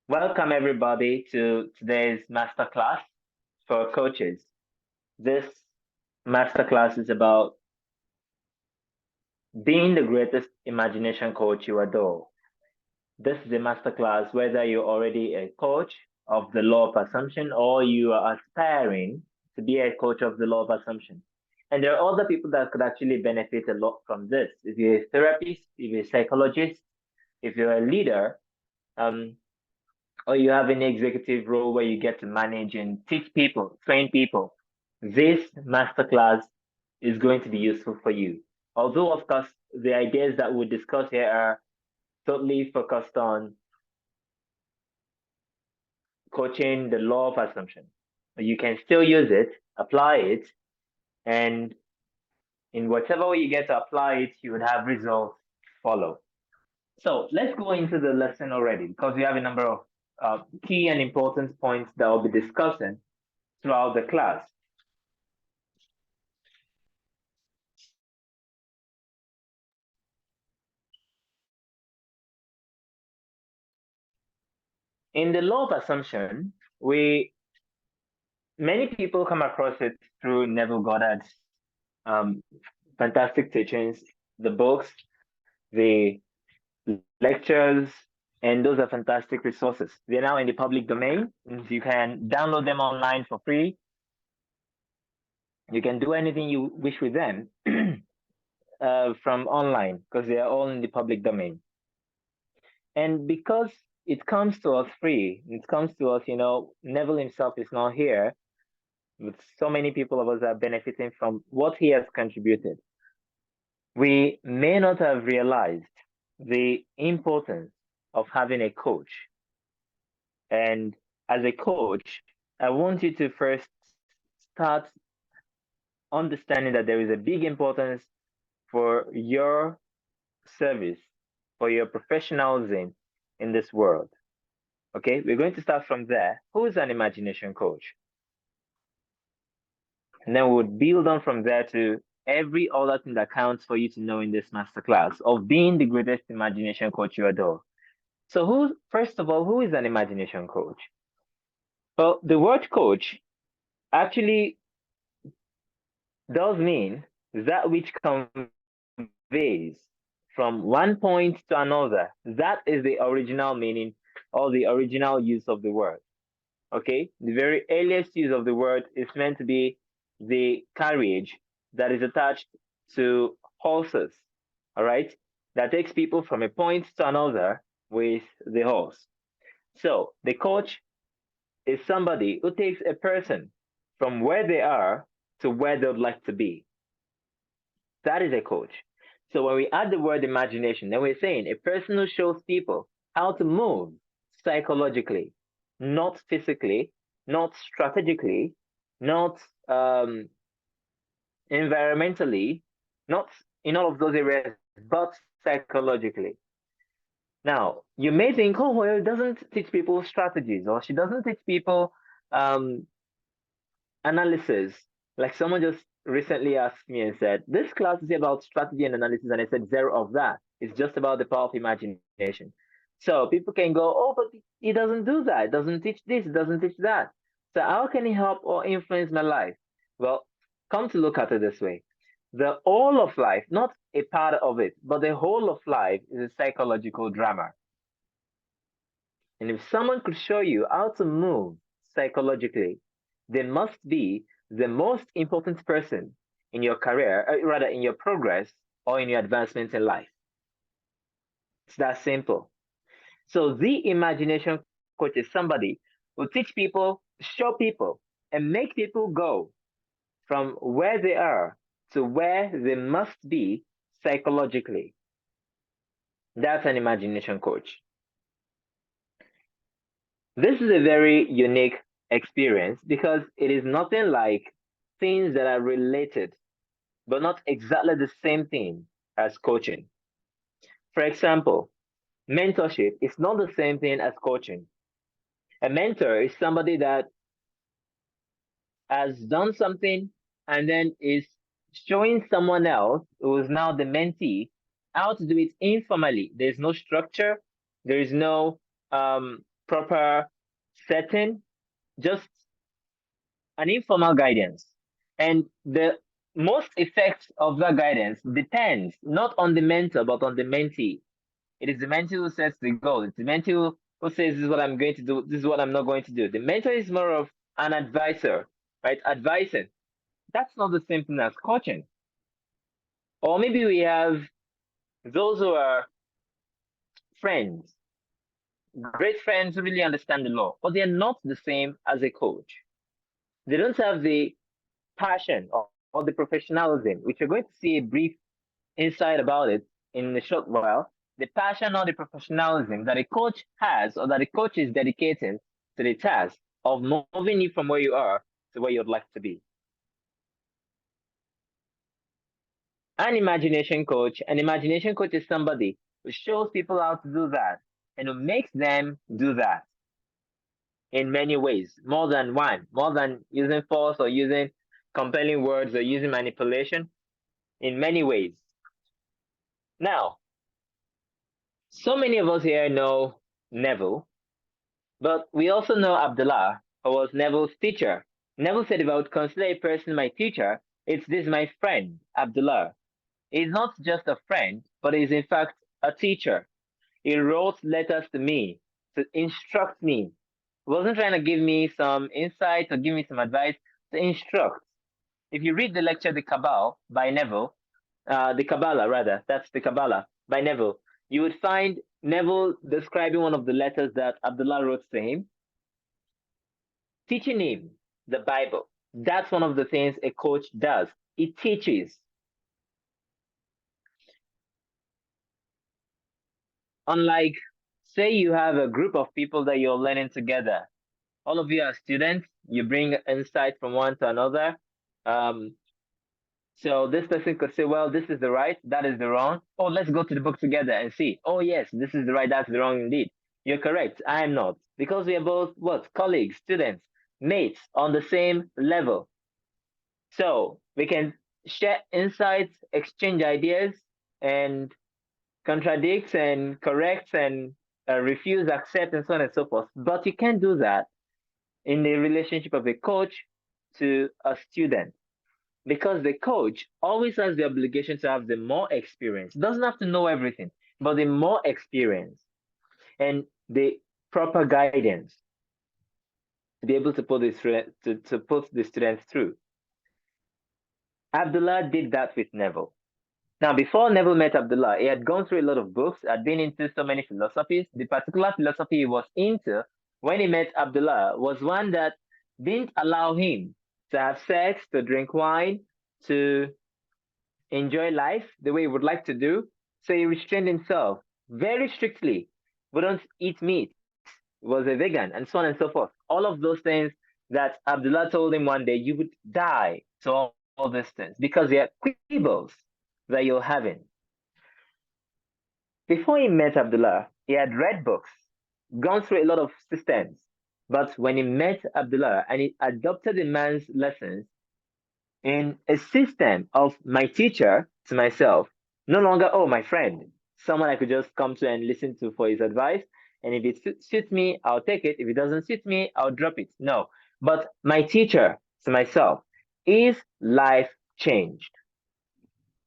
Welcome everybody to today's masterclass for coaches. This masterclass is about being the greatest imagination coach you adore. This is a masterclass whether you're already a coach of the law of assumption or you are aspiring to be a coach of the law of assumption. And there are other people that could actually benefit a lot from this. If you're a therapist, if you're a psychologist, if you're a leader, um, or you have an executive role where you get to manage and teach people, train people, this masterclass is going to be useful for you. Although, of course, the ideas that we discuss here are totally focused on coaching the law of assumption. You can still use it, apply it, and in whatever way you get to apply it, you would have results follow. So let's go into the lesson already because we have a number of key and important points that we'll be discussing throughout the class. In the law of assumption, many people come across it through Neville Goddard's um, fantastic teachings, the books, the lectures, and those are fantastic resources. They're now in the public domain. You can download them online for free. You can do anything you wish with them from online because they are all in the public domain. And because it comes to us free, it comes to us, Neville himself is not here, but so many people of us are benefiting from what he has contributed. We may not have realized the importance of having a coach. And as a coach, I want you to first start understanding that there is a big importance for your service, for your professionalism in this world. Okay, we're going to start from there. Who is an imagination coach? And then we would build on from there to every other thing that counts for you to know in this masterclass of being the greatest imagination coach you adore. So first of all, who is an imagination coach? Well, the word coach actually does mean that which conveys from one point to another. That is the original meaning or the original use of the word. Okay, the very earliest use of the word is meant to be the carriage that is attached to horses, all right, that takes people from a point to another with the horse. So the coach is somebody who takes a person from where they are to where they would like to be. That is a coach. So when we add the word imagination, then we're saying a person who shows people how to move psychologically, not physically, not strategically, not environmentally, not in all of those areas, but psychologically. Now, you may think, oh, well, it doesn't teach people strategies, or she doesn't teach people um, analysis. Like someone just recently asked me and said, this class is about strategy and analysis, and I said zero of that. It's just about the power of imagination. So people can go, oh, but he doesn't do that. It doesn't teach this. It doesn't teach that. So how can he help or influence my life? Well, come to look at it this way. The whole of life, not a part of it, but the whole of life is a psychological drama. And if someone could show you how to move psychologically, they must be the most important person in your career, rather in your progress or in your advancements in life. It's that simple. So the imagination coach is somebody who teach people, show people, and make people go from where they are to where they must be psychologically. That's an imagination coach. This is a very unique experience because it is nothing like things that are related, but not exactly the same thing as coaching. For example, mentorship is not the same thing as coaching. A mentor is somebody that has done something and then is showing someone else who is now the mentee how to do it informally. There's no structure, there is no proper setting, just an informal guidance. And the most effect of that guidance depends not on the mentor, but on the mentee. It is the mentor who sets the goal. It's the mentor who says, this is what I'm going to do, this is what I'm not going to do. The mentor is more of an advisor, right? Advising. That's not the same thing as coaching. Or maybe we have those who are friends, great friends who really understand the law, but they're not the same as a coach. They don't have the passion or the professionalism, which you're going to see a brief insight about it in a short while. The passion or the professionalism that a coach has or that a coach is dedicating to the task of moving you from where you are to where you'd like to be. An imagination coach is somebody who shows people how to do that and who makes them do that in many ways, more than one, more than using force or using compelling words or using manipulation, in many ways. Now, so many of us here know Neville, but we also know Abdullah, who was Neville's teacher. Neville said, if I would consider a person my teacher, it's this my friend, Abdullah. He's not just a friend, but he's in fact a teacher. He wrote letters to me to instruct me. He wasn't trying to give me some insight or give me some advice, to instruct. If you read the lecture, The Kabbalah by Neville, the Kabbalah rather, that's the Kabbalah by Neville, you would find Neville describing one of the letters that Abdullah wrote to him, teaching him the Bible. That's one of the things a coach does. He teaches. Unlike, say you have a group of people that you're learning together. All of you are students. You bring insight from one to another. So this person could say, well, this is the right, that is the wrong. Oh, let's go to the book together and see. Oh, yes, this is the right, that's the wrong indeed. You're correct. I am not. Because we are both what? Colleagues, students, mates on the same level. So we can share insights, exchange ideas, and contradict and correct and refuse, accept, and so on and so forth. But you can't do that in the relationship of a coach to a student, because the coach always has the obligation to have the more experience. Doesn't have to know everything, but the more experience and the proper guidance to be able to put the students through. Abdullah did that with Neville. Now, before Neville met Abdullah, he had gone through a lot of books, had been into so many philosophies. The particular philosophy he was into when he met Abdullah was one that didn't allow him to have sex, to drink wine, to enjoy life the way he would like to do. So he restrained himself very strictly. We don't eat meat. He was a vegan, and so on and so forth. All of those things that Abdullah told him one day, you would die to all these things because they are quibbles that you're having. Before he met Abdullah, he had read books, gone through a lot of systems. But when he met Abdullah and he adopted the man's lessons in a system of my teacher to myself, no longer, oh, my friend, someone I could just come to and listen to for his advice. And if it suits me, I'll take it. If it doesn't suit me, I'll drop it. No, but my teacher to myself, his life changed.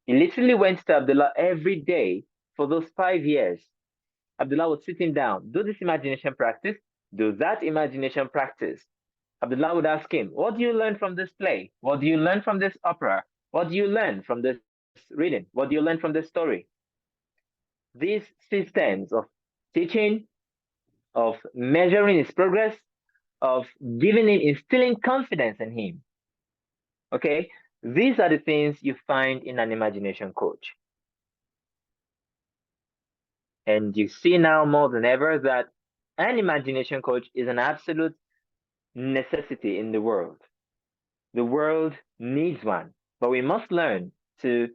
He literally went to Abdullah every day for those 5 years. Abdullah would sit him down, do this imagination practice, do that imagination practice. Abdullah would ask him, what do you learn from this play? What do you learn from this opera? What do you learn from this reading? What do you learn from this story? These systems of teaching, of measuring his progress, of giving him, instilling confidence in him. Okay, these are the things you find in an imagination coach. And you see now more than ever that an imagination coach is an absolute necessity in the world. The world needs one, but we must learn to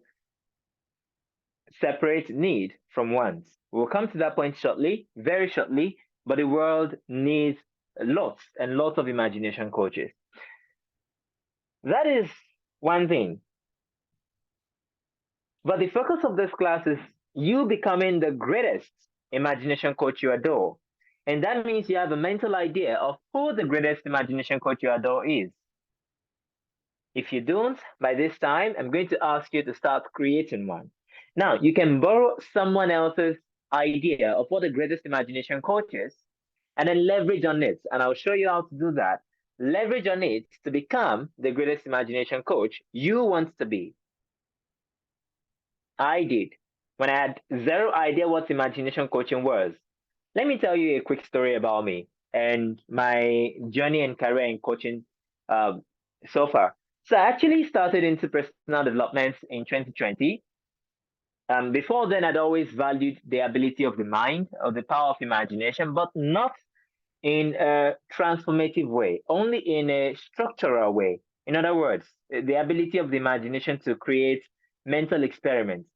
separate need from wants. We'll come to that point shortly, very shortly, but the world needs lots and lots of imagination coaches. That is one thing. But the focus of this class is you becoming the greatest imagination coach you adore. And that means you have a mental idea of who the greatest imagination coach you adore is. If you don't, by this time, I'm going to ask you to start creating one. Now, you can borrow someone else's idea of what the greatest imagination coach is and then leverage on it. And I'll show you how to do that. Leverage on it to become the greatest imagination coach you want to be. I did when I had zero idea what imagination coaching was. Let me tell you a quick story about me and my journey and career in coaching um, so far. So I actually started into personal development in 2020. Before then, I'd always valued the ability of the mind or the power of imagination, but not in a transformative way, only in a structural way. In other words, the ability of the imagination to create mental experiments.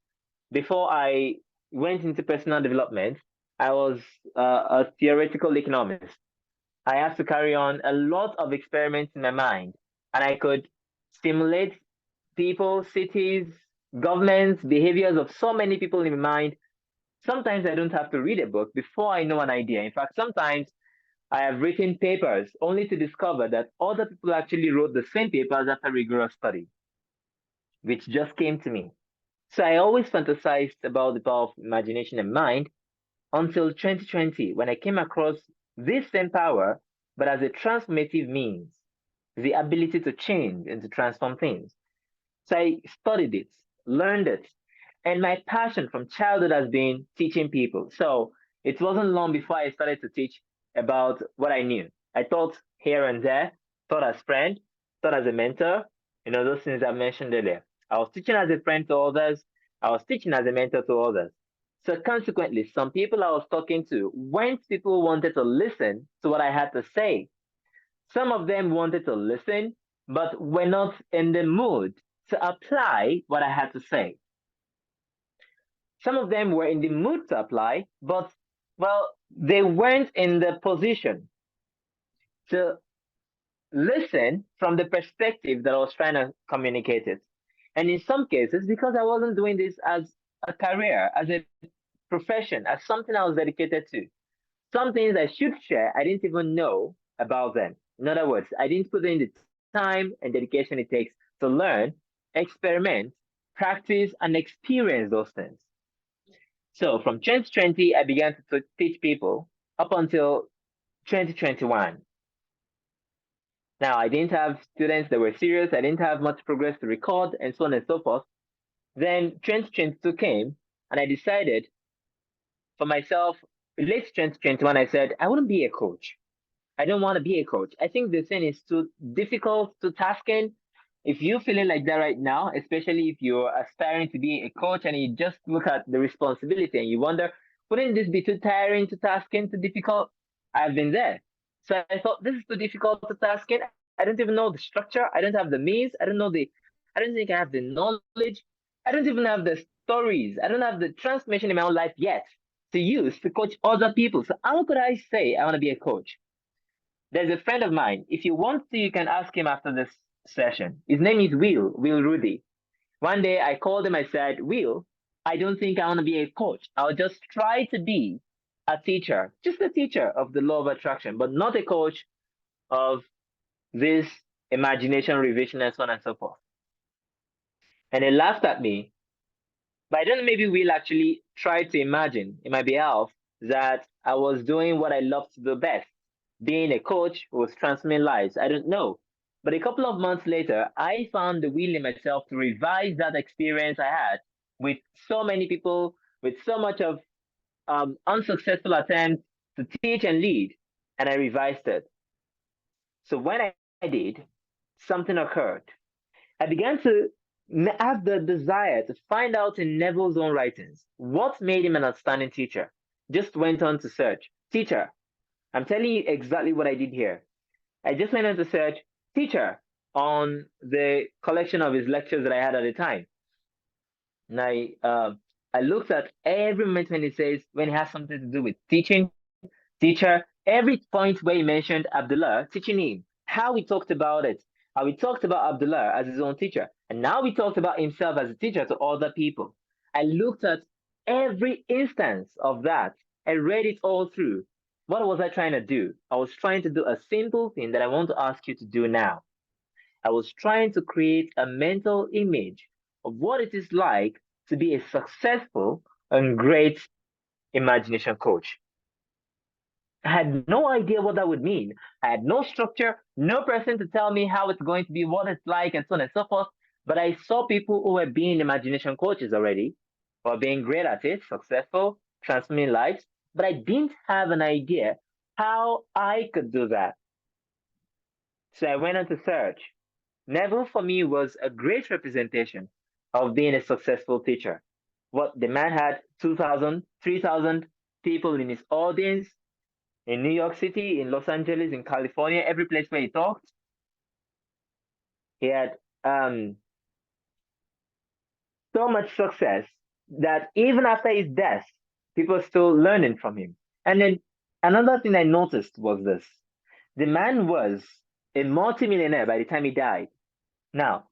Before I went into personal development, I was a theoretical economist. I had to carry on a lot of experiments in my mind, and I could stimulate people, cities, governments, behaviors of so many people in my mind. Sometimes I don't have to read a book before I know an idea. In fact, sometimes I have written papers only to discover that other people actually wrote the same papers after rigorous study, which just came to me. So I always fantasized about the power of imagination and mind until 2020 when I came across this same power, but as a transformative means, the ability to change and to transform things. So I studied it, learned it, and my passion from childhood has been teaching people. So it wasn't long before I started to teach about what I knew. I taught here and there, taught as friend, taught as a mentor, those things I mentioned earlier. I was teaching as a friend to others. I was teaching as a mentor to others. So consequently, some people I was talking to, when people wanted to listen to what I had to say, some of them wanted to listen, but were not in the mood to apply what I had to say. Some of them were in the mood to apply, but, well, they weren't in the position to listen from the perspective that I was trying to communicate it. And in some cases, because I wasn't doing this as a career, as a profession, as something I was dedicated to, some things I should share, I didn't even know about them. In other words, I didn't put in the time and dedication it takes to learn, experiment, practice, and experience those things. So from 2020, I began to teach people up until 2021. Now, I didn't have students that were serious. I didn't have much progress to record, and so on and so forth. Then 2022 came, and I decided for myself, late 2021, I said, I wouldn't be a coach. I don't want to be a coach. I think the thing is too difficult, too tasking. If you're feeling like that right now, especially if you're aspiring to be a coach and you just look at the responsibility and you wonder, wouldn't this be too tiring, too tasking, too difficult? I've been there. So I thought this is too difficult, too tasking. I don't even know the structure. I don't have the means. I don't think I have the knowledge. I don't even have the stories. I don't have the transformation in my own life yet to use to coach other people. So how could I say I want to be a coach? There's a friend of mine. If you want to, you can ask him after this session. His name is Will Rudy. One day I called him, I said, Will, I don't think I want to be a coach. I'll just try to be a teacher, just a teacher of the law of attraction, but not a coach of this imagination, revision, and so on and so forth. And he laughed at me. But I don't know, maybe Will actually tried to imagine in my behalf that I was doing what I love to do best, being a coach who was transforming lives. I don't know. But a couple of months later, I found the will in myself to revise that experience I had with so many people, with so much of unsuccessful attempts to teach and lead, and I revised it. So when I did, something occurred. I began to have the desire to find out in Neville's own writings what made him an outstanding teacher. Just went on to search teacher. I'm telling you exactly what I did here. I just went on to search teacher on the collection of his lectures that I had at the time. And I looked at every moment when he says, when he has something to do with teaching, teacher, every point where he mentioned Abdullah, teaching him, how we talked about it, how we talked about Abdullah as his own teacher, and now we talked about himself as a teacher to other people. I looked at every instance of that. I read it all through. What was I trying to do? I was trying to do a simple thing that I want to ask you to do now. I was trying to create a mental image of what it is like to be a successful and great imagination coach. I had no idea what that would mean. I had no structure, no person to tell me how it's going to be, what it's like, and so on and so forth. But I saw people who were being imagination coaches already, or being great at it, successful, transforming lives. But I didn't have an idea how I could do that. So I went on to search. Neville, for me, was a great representation of being a successful teacher. What the man had 2,000, 3,000 people in his audience in New York City, in Los Angeles, in California, every place where he talked. He had so much success that even after his death, people are still learning from him. And then another thing I noticed was this: the man was a multimillionaire by the time he died. Now,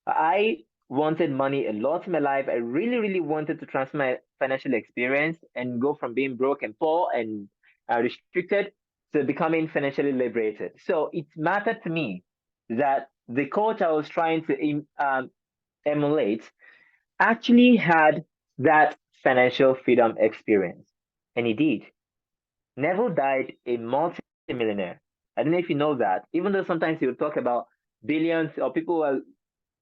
I wanted money a lot in my life. I really, really wanted to transfer my financial experience and go from being broke and poor and restricted to becoming financially liberated. So it mattered to me that the coach I was trying to emulate actually had that financial freedom experience. And he did. Neville died a multimillionaire. I don't know if you know that. Even though sometimes he would talk about billions or people are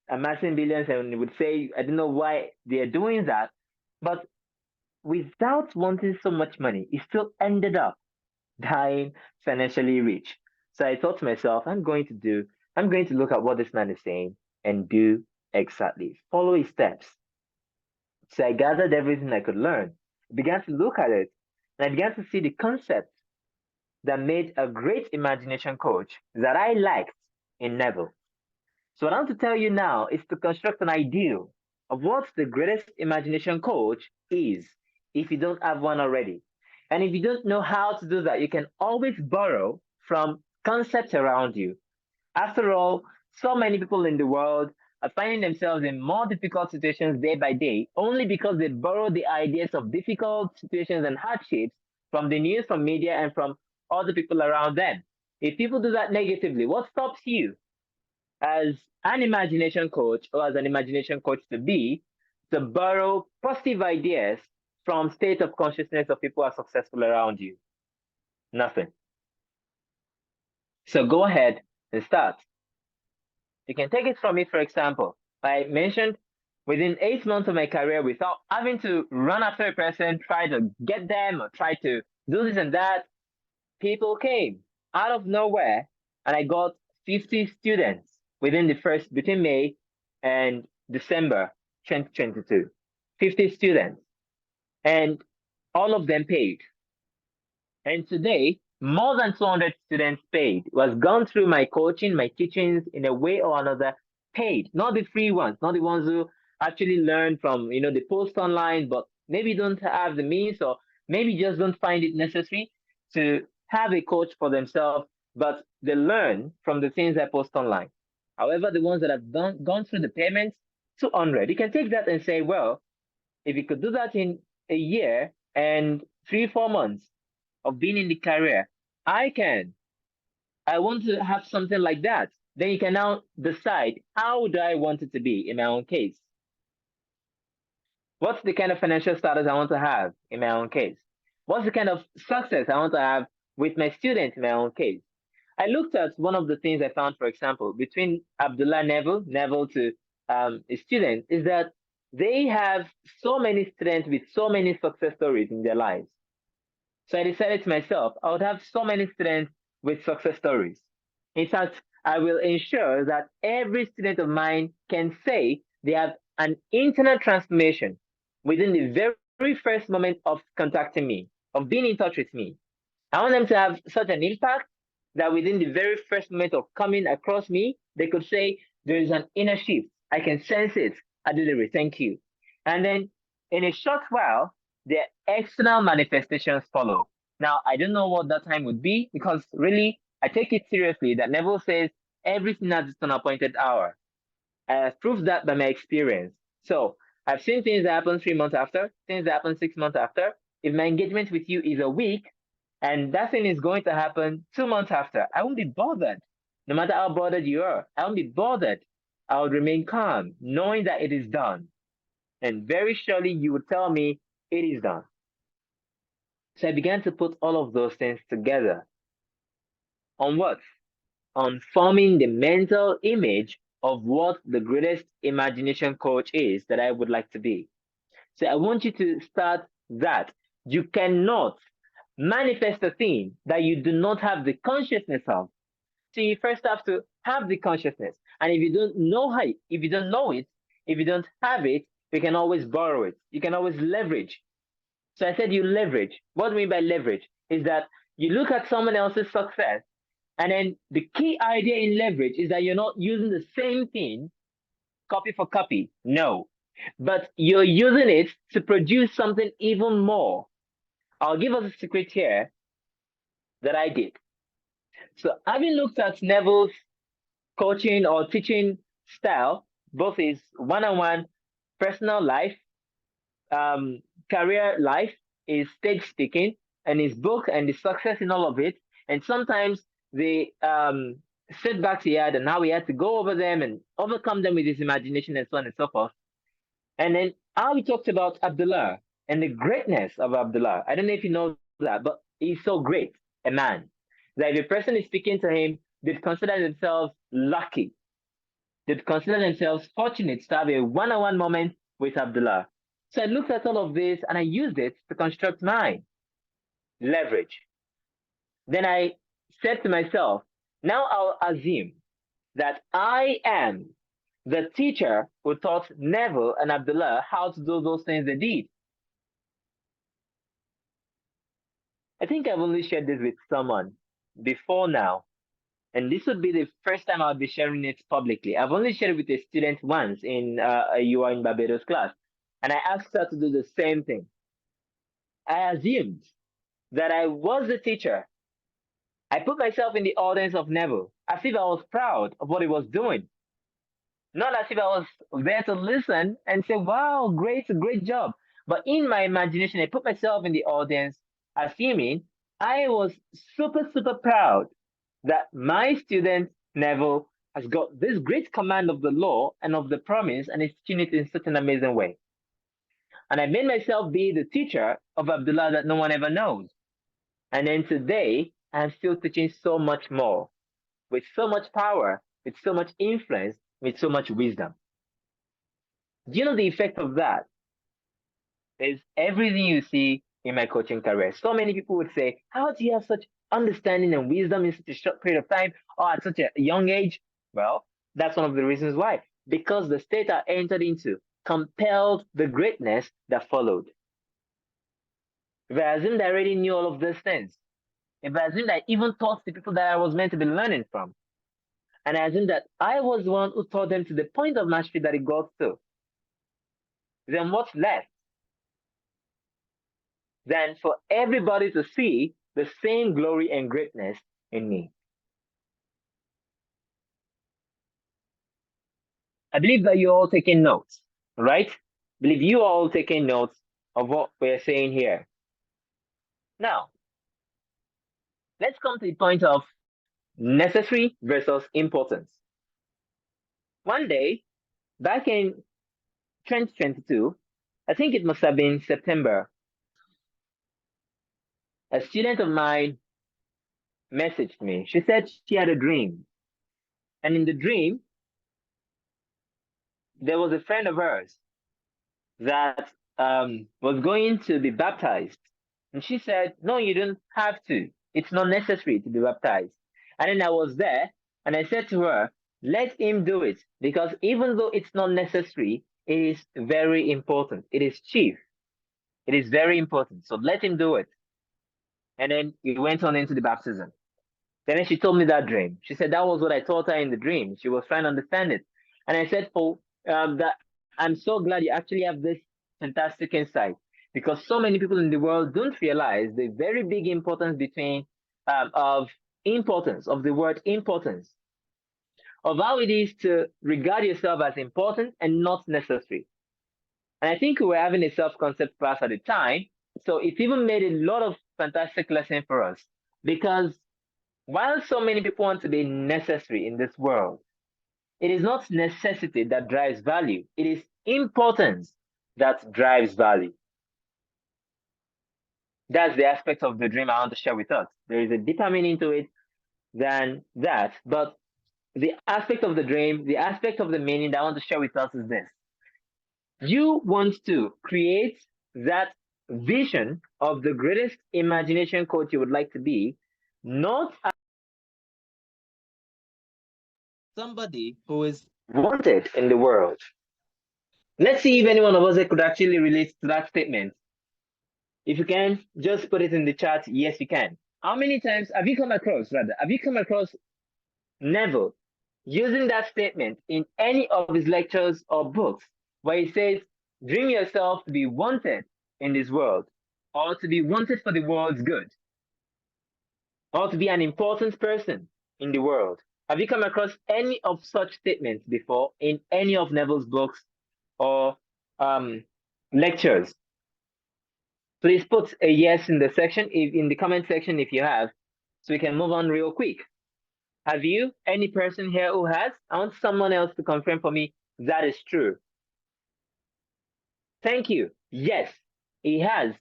amassing billions and would say, I don't know why they are doing that. But without wanting so much money, he still ended up dying financially rich. So I thought to myself, I'm going to look at what this man is saying and do exactly, follow his steps. So I gathered everything I could learn, began to look at it, and I began to see the concepts that made a great imagination coach that I liked in Neville. So what I want to tell you now is to construct an ideal of what the greatest imagination coach is if you don't have one already. And if you don't know how to do that, you can always borrow from concepts around you. After all, so many people in the world are finding themselves in more difficult situations day by day only because they borrow the ideas of difficult situations and hardships from the news, from media, and from other people around them. If people do that negatively, what stops you as an imagination coach or as an imagination coach to borrow positive ideas from state of consciousness of people who are successful around you? Nothing. So go ahead and start. You can take it from me, for example. I mentioned within 8 months of my career, without having to run after a person, try to get them or try to do this and that, people came out of nowhere, and I got 50 students between May and December 2022. 50 students, and all of them paid. And today, more than 200 students paid, was gone through my coaching, my teachings in a way or another, paid. Not the free ones, not the ones who actually learn from, the post online, but maybe don't have the means or maybe just don't find it necessary to have a coach for themselves, but they learn from the things I post online. However, the ones that have gone through the payments, 200, you can take that and say, well, if you could do that in a year and 3, 4 months, of being in the career, I can. I want to have something like that. Then you can now decide, how do I want it to be in my own case? What's the kind of financial status I want to have in my own case? What's the kind of success I want to have with my students in my own case? I looked at one of the things I found, for example, between Abdullah Neville to a student, is that they have so many students with so many success stories in their lives. So I decided to myself, I would have so many students with success stories. In fact, I will ensure that every student of mine can say they have an internal transformation within the very first moment of contacting me, of being in touch with me. I want them to have such an impact that within the very first moment of coming across me, they could say, there is an inner shift. I can sense it. Adelere, thank you. And then in a short while, the external manifestations follow. Now, I don't know what that time would be because really, I take it seriously that Neville says everything has its own appointed hour. I have proved that by my experience. So I've seen things that happen 3 months after, things that happen 6 months after. If my engagement with you is a week, and that thing is going to happen 2 months after, I won't be bothered. No matter how bothered you are, I won't be bothered. I would remain calm, knowing that it is done. And very surely you would tell me it is done. So I began to put all of those things together. On what? On forming the mental image of what the greatest imagination coach is that I would like to be. So I want you to start that. You cannot manifest a thing that you do not have the consciousness of. So you first have to have the consciousness. And if you don't know how, if you don't know it, if you don't have it, you can always borrow it. You can always leverage. So I said you leverage. What do I mean by leverage? Is that you look at someone else's success, and then the key idea in leverage is that you're not using the same thing copy for copy. No. But you're using it to produce something even more. I'll give us a secret here that I did. So having looked at Neville's coaching or teaching style, both his one-on-one personal life, um, career life, his stage speaking, and his book and the success in all of it, and sometimes the setbacks he had and how he had to go over them and overcome them with his imagination and so on and so forth. And then how he talked about Abdullah and the greatness of Abdullah. I don't know if you know that, but he's so great, a man, that if a person is speaking to him, they'd consider themselves lucky. They'd consider themselves fortunate to have a one-on-one moment with Abdullah. So I looked at all of this and I used it to construct my leverage. Then I said to myself, now I'll assume that I am the teacher who taught Neville and Abdullah how to do those things they did. I think I've only shared this with someone before now, and this would be the first time I'll be sharing it publicly. I've only shared it with a student once in a You Are in Barbados class, and I asked her to do the same thing. I assumed that I was the teacher. I put myself in the audience of Neville as if I was proud of what he was doing. Not as if I was there to listen and say, wow, great job. But in my imagination, I put myself in the audience, assuming I was super proud that my student Neville has got this great command of the law and of the promise and is teaching it in such an amazing way. And I made myself be the teacher of Abdullah that no one ever knows. And then today, I'm still teaching so much more, with so much power, with so much influence, with so much wisdom. Do you know the effect of that? Is everything you see in my coaching career. So many people would say, how do you have such understanding and wisdom in such a short period of time or at such a young age? Well, that's one of the reasons why. Because the state I entered into compelled the greatness that followed. If I assumed I already knew all of these things, if I assumed I even taught the people that I was meant to be learning from, and I assumed that I was the one who taught them to the point of mastery that it got to, then what's left? Than for everybody to see the same glory and greatness in me. I believe that you're all taking notes, right? I believe you are all taking notes of what we're saying here. Now, let's come to the point of necessary versus importance. One day, back in 2022, I think it must have been September, a student of mine messaged me. She said she had a dream. And in the dream, there was a friend of hers that was going to be baptized. And she said, no, you don't have to. It's not necessary to be baptized. And then I was there and I said to her, let him do it. Because even though it's not necessary, it is very important. It is chief. It is very important. So let him do it. And then he went on into the baptism. Then she told me that dream. She said that was what I taught her in the dream. She was trying to understand it. And I said, oh, that I'm so glad you actually have this fantastic insight, because so many people in the world don't realize the very big importance between of the word importance, of how it is to regard yourself as important and not necessary. And I think we were having a self-concept class at the time, So it even made a lot of fantastic lesson for us because while so many people want to be necessary in this world, it is not necessity that drives value. It is importance that drives value. That's the aspect of the dream I want to share with us. There is a deeper meaning to it than that, but the aspect of the dream, the aspect of the meaning that I want to share with us is this. You want to create that vision of the greatest imagination coach you would like to be, not as somebody who is wanted in the world. Let's see if any one of us could actually relate to that statement. If you can, just put it in the chat. Yes, you can. How many times have you come across, Neville using that statement in any of his lectures or books where he says, dream yourself to be wanted in this world, or to be wanted for the world's good, or to be an important person in the world? Have you come across any of such statements before in any of Neville's books or um, lectures? Please put a yes in the section, if in the comment section if you have, so we can move on real quick. Have you? Any person here who has? I want someone else to confirm for me that is true. Thank you. Yes, he has.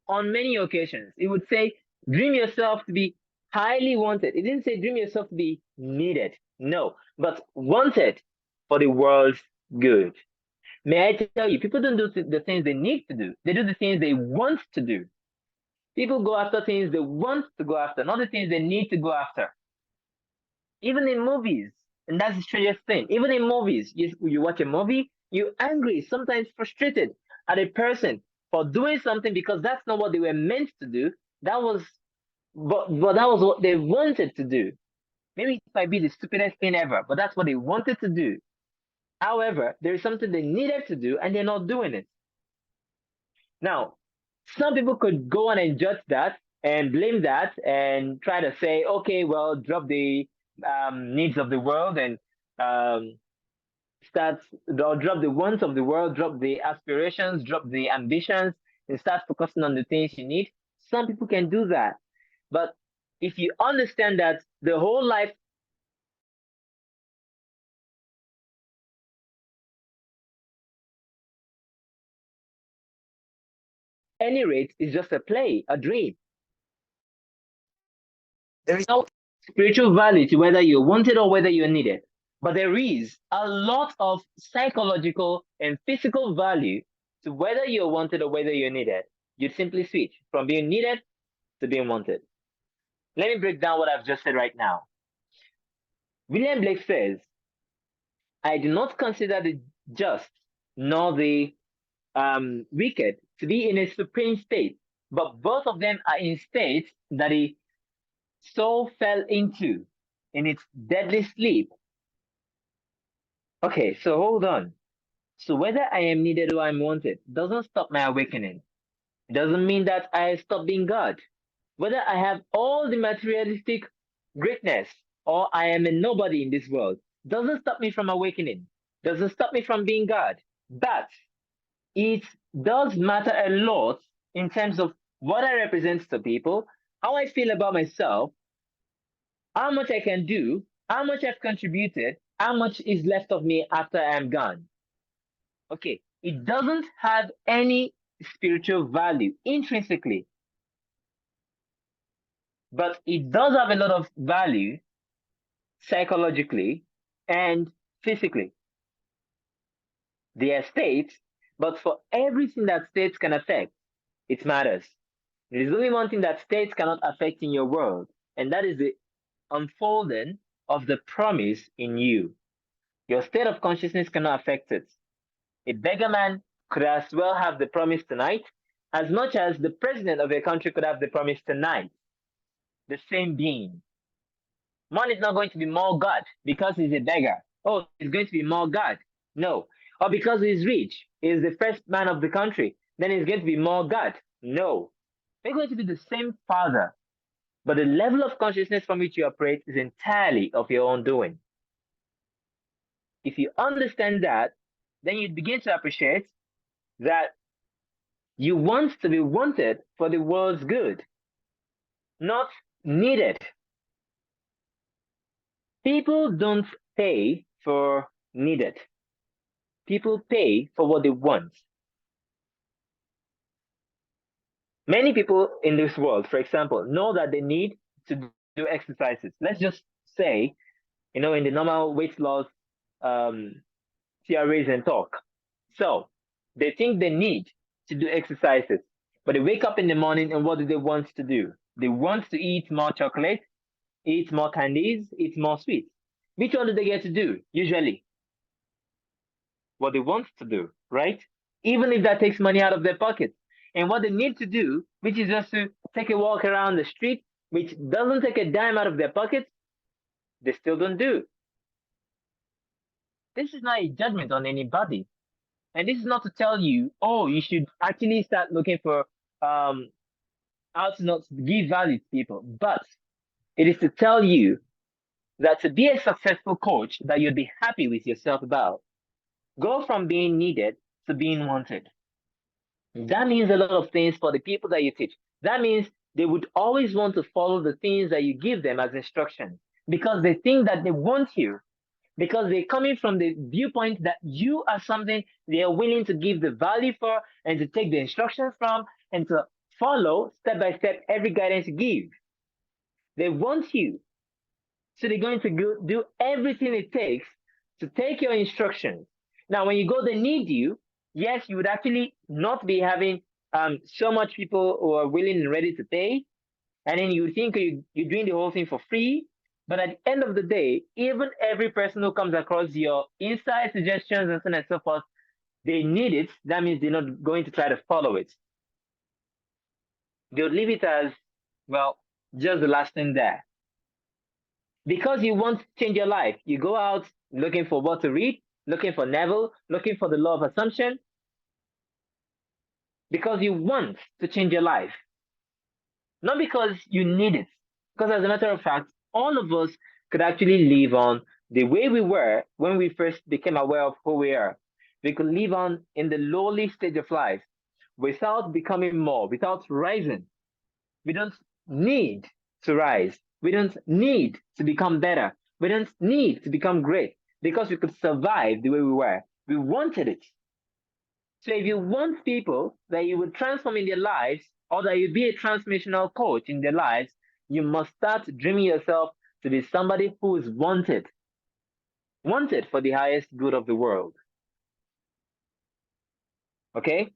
On many occasions, he would say, dream yourself to be highly wanted. He didn't say dream yourself to be needed. No, but wanted for the world's good. May I tell you, people don't do the things they need to do. They do the things they want to do. People go after things they want to go after, not the things they need to go after. Even in movies, and that's the strangest thing. Even in movies, you watch a movie, you're angry, sometimes frustrated at a person for doing something because that's not what they were meant to do. That was, but that was what they wanted to do. Maybe it might be the stupidest thing ever, but that's what they wanted to do. However, there is something they needed to do, and they're not doing it. Now, some people could go on and judge that and blame that and try to say, okay, well, drop the needs of the world and um, start, or drop the wants of the world, drop the aspirations, drop the ambitions, and start focusing on the things you need. Some people can do that. But if you understand that the whole life, any rate, is just a play, a dream. There is no spiritual value to whether you're wanted or whether you're needed. But there is a lot of psychological and physical value to whether you're wanted or whether you're needed. You simply switch from being needed to being wanted. Let me break down what I've just said right now. William Blake says, I do not consider the just nor the wicked to be in a supreme state, but both of them are in states that the soul fell into in its deadly sleep. Okay, so hold on. So whether I am needed or I'm wanted doesn't stop my awakening. It doesn't mean that I stop being God. Whether I have all the materialistic greatness or I am a nobody in this world doesn't stop me from awakening, doesn't stop me from being God. But it does matter a lot in terms of what I represent to people, how I feel about myself, how much I can do, how much I've contributed, how much is left of me after I'm gone. Okay, it doesn't have any spiritual value intrinsically, but it does have a lot of value psychologically and physically. They are states, but for everything that states can affect, it matters. There is only one thing that states cannot affect in your world, and that is the unfolding of the promise in you. Your state of consciousness cannot affect it. A beggar man could as well have the promise tonight as much as the president of a country could have the promise tonight. The same being. Man is not going to be more God because he's a beggar. Oh, he's going to be more God. No. Or because he's rich, he's the first man of the country, then he's going to be more God. No. They're going to be the same father, but the level of consciousness from which you operate is entirely of your own doing. If you understand that, then you begin to appreciate that You want to be wanted for the world's good, not needed. People don't pay for needed. People pay for what they want. Many people in this world, for example, know that they need to do exercises. Let's just say, in the normal weight loss um, theories and talk. So they think they need to do exercises, but they wake up in the morning and what do they want to do? They want to eat more chocolate, eat more candies, eat more sweets. Which one do they get to do? Usually, what they want to do, right? Even if that takes money out of their pockets. And what they need to do, which is just to take a walk around the street, which doesn't take a dime out of their pockets, they still don't do. This is not a judgment on anybody. And this is not to tell you, oh, you should actually start looking for um, how to not give value to people. But it is to tell you that to be a successful coach that you'd be happy with yourself about, go from being needed to being wanted. That means a lot of things for the people that you teach. That means they would always want to follow the things that you give them as instructions because they think that they want you, because they're coming from the viewpoint that you are something they are willing to give the value for and to take the instructions from and to follow step by step every guidance you give. They want you. So they're going to do everything it takes to take your instructions. Now, when you go, they need you. Yes, you would actually not be having so much people who are willing and ready to pay. And then you think you're doing the whole thing for free. But at the end of the day, even every person who comes across your insight, suggestions, and so on and so forth, they need it. That means they're not going to try to follow it. They'll leave it as, well, just the last thing there. Because you want to change your life, you go out looking for what to read, looking for Neville, looking for the law of assumption, because you want to change your life, not because you need it. Because as a matter of fact, all of us could actually live on the way we were when we first became aware of who we are. We could live on in the lowly stage of life without becoming more, without rising. We don't need to rise. We don't need to become better. We don't need to become great because we could survive the way we were. We wanted it. So if you want people that you would transform in their lives or that you be a transformational coach in their lives, you must start dreaming yourself to be somebody who is wanted, wanted for the highest good of the world. Okay?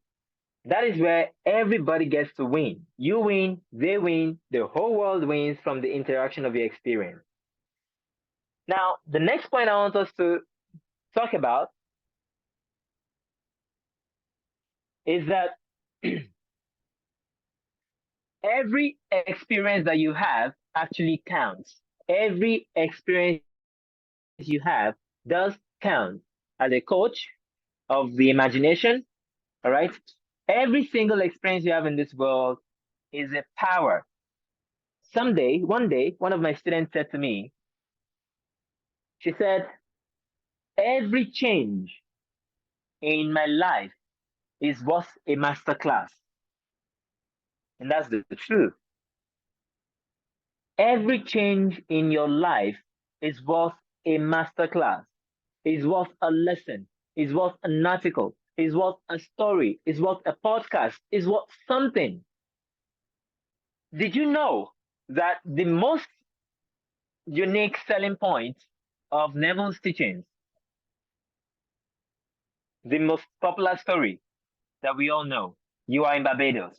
That is where everybody gets to win. You win, they win, the whole world wins from the interaction of your experience. Now, the next point I want us to talk about is that every experience that you have actually counts. Every experience you have does count. As a coach of the imagination, all right? Every single experience you have in this world is a power. One day, one of my students said to me, she said, every change in my life is worth a masterclass. And that's the truth. Every change in your life is worth a masterclass, is worth a lesson, is worth an article, is worth a story, is worth a podcast, is worth something. Did you know that the most unique selling point of Neville's teachings, the most popular story that we all know, You Are in Barbados,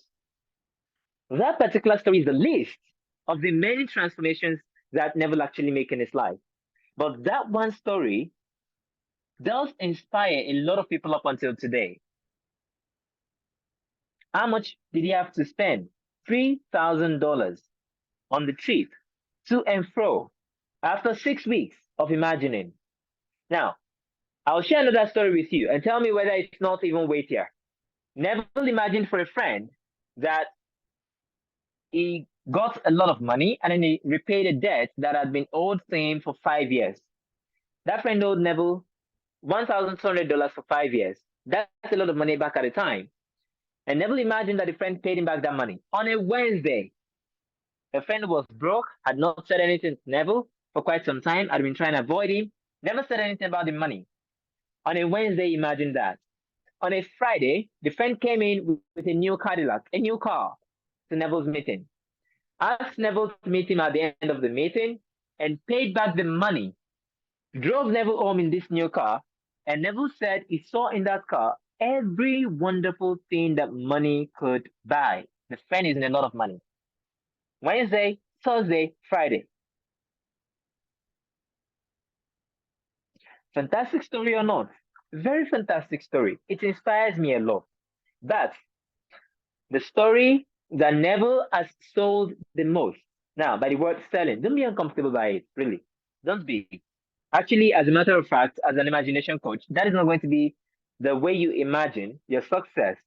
that particular story is the least of the many transformations that Neville actually made in his life. But that one story does inspire a lot of people up until today. How much did he have to spend? $3,000 on the trip to and fro after 6 weeks of imagining. Now, I'll share another story with you and tell me whether it's not even weightier. Neville imagined for a friend that he got a lot of money and then he repaid a debt that had been owed to him for 5 years. That friend owed Neville $1,200 for 5 years. That's a lot of money back at the time. And Neville imagined that a friend paid him back that money on a Wednesday. A friend was broke, had not said anything to Neville for quite some time, had been trying to avoid him, never said anything about the money. On a Wednesday, imagine that. On a Friday, the friend came in with a new Cadillac, a new car, to Neville's meeting. Asked Neville to meet him at the end of the meeting and paid back the money. Drove Neville home in this new car, and Neville said he saw in that car every wonderful thing that money could buy. The friend is in a lot of money. Wednesday, Thursday, Friday. Fantastic story or not? Very fantastic story. It inspires me a lot. That's the story that Neville has sold the most. Now, by the word selling, don't be uncomfortable by it, really. Don't be. Actually, as a matter of fact, as an imagination coach, that is not going to be the way you imagine your success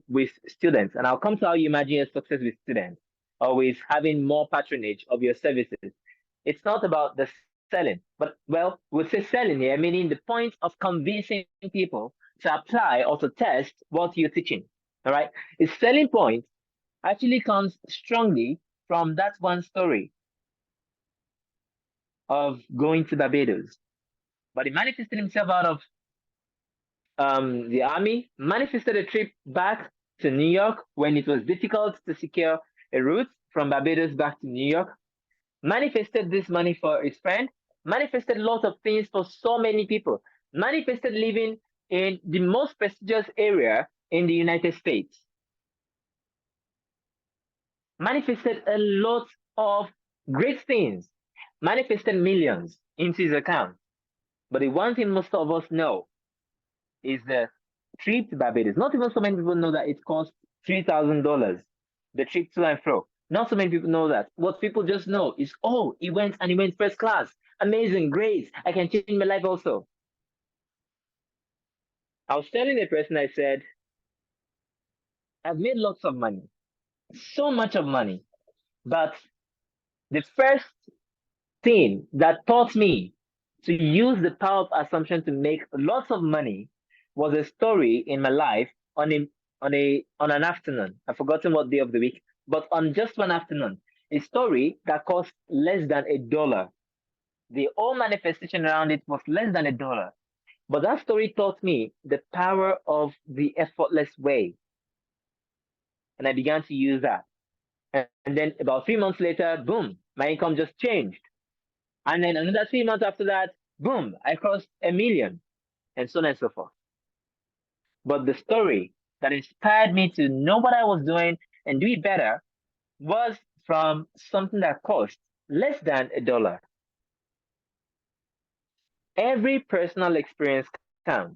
with students. And I'll come to how you imagine your success with students or with having more patronage of your services. It's not about the selling, but well, we'll say selling here, meaning the point of convincing people to apply or to test what you're teaching. All right. The selling point actually comes strongly from that one story of going to Barbados. But he manifested himself out of the army, manifested a trip back to New York when it was difficult to secure a route from Barbados back to New York, manifested this money for his friend, manifested lots of things for so many people, manifested living in the most prestigious area in the United States, manifested a lot of great things, manifested millions into his account. But the one thing most of us know is the trip to Barbados. Not even so many people know that it cost $3,000, the trip to and fro. Not so many people know that. What people just know is, oh, he went and he went first class. Amazing, great. I can change my life also. I was telling the person, I said, I've made lots of money, so much of money. But the first thing that taught me to use the power of assumption to make lots of money was a story in my life on an afternoon. I've forgotten what day of the week, but on just one afternoon, a story that cost less than $1. The whole manifestation around it was less than $1. But that story taught me the power of the effortless way. And I began to use that. And then about 3 months later, boom, my income just changed. And then another 3 months after that, boom, I crossed 1 million, and so on and so forth. But the story that inspired me to know what I was doing and do it better was from something that cost less than $1. Every personal experience counts.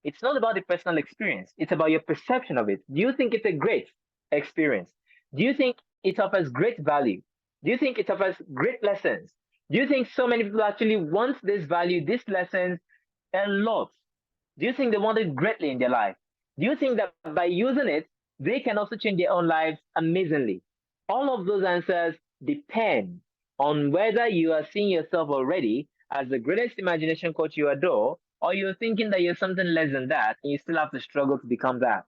It's not about the personal experience, it's about your perception of it. Do you think it's a great experience? Do you think it offers great value? Do you think it offers great lessons? Do you think so many people actually want this value, these lessons a lot? Do you think they want it greatly in their life? Do you think that by using it, they can also change their own lives amazingly? All of those answers depend on whether you are seeing yourself already as the greatest imagination coach you adore, or you're thinking that you're something less than that and you still have to struggle to become that.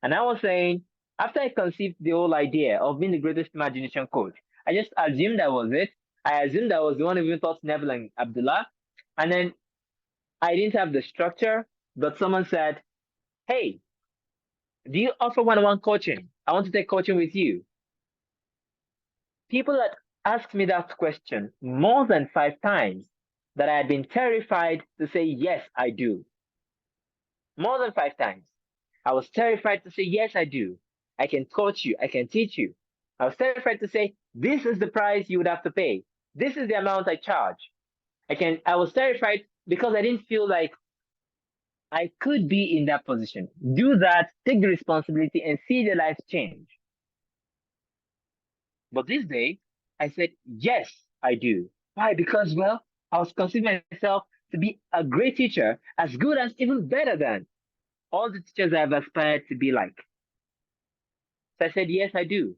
And I was saying, after I conceived the whole idea of being the greatest imagination coach, I just assumed that was it. I assumed I was the one who even taught Neville and Abdullah. And then I didn't have the structure, but someone said, hey, do you offer one-on-one coaching? I want to take coaching with you. People had asked me that question more than 5 times that I had been terrified to say, yes, I do. More than 5 times. I was terrified to say, yes, I do. I can coach you. I can teach you. I was terrified to say, this is the price you would have to pay. This is the amount I charge. I was terrified because I didn't feel like I could be in that position. Do that, take the responsibility, and see the life change. But this day, I said, yes, I do. Why? Because, well, I was considering myself to be a great teacher, as good as, even better than all the teachers I've aspired to be like. So I said, yes, I do.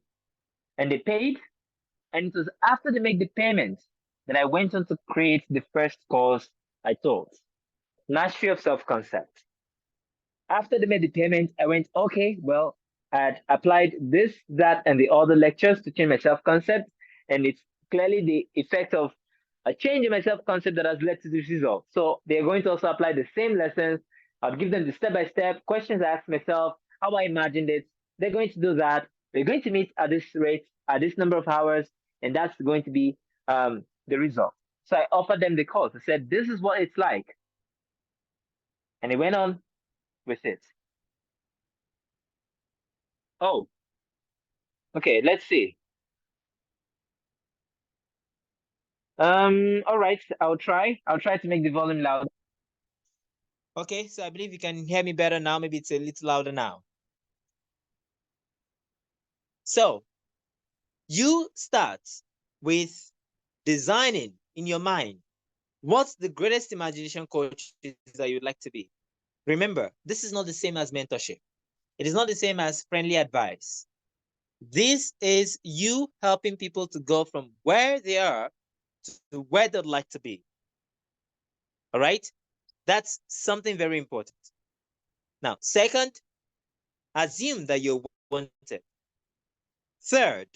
And they paid. And it was after they made the payment that I went on to create the first course I taught, Mastery of Self Concept. After they made the payment, I went, okay, well, I had applied this, that, and the other lectures to change my self concept. And it's clearly the effect of a change in my self concept that has led to this result. So they're going to also apply the same lessons. I'll give them the step by step questions I asked myself, how I imagined it. They're going to do that. We're going to meet at this rate, at this number of hours, and that's going to be the result. So I offered them the course. I said, this is what it's like. And he went on with it. Oh, okay, let's see. All right, I'll try. I'll try to make the volume loud. Okay, so I believe you can hear me better now. Maybe it's a little louder now. So you start with designing in your mind what's the greatest imagination coach that you'd like to be. Remember, this is not the same as mentorship. It is not the same as friendly advice. This is you helping people to go from where they are to where they'd like to be. All right? That's something very important. Now, second, assume that you're wanted. Third,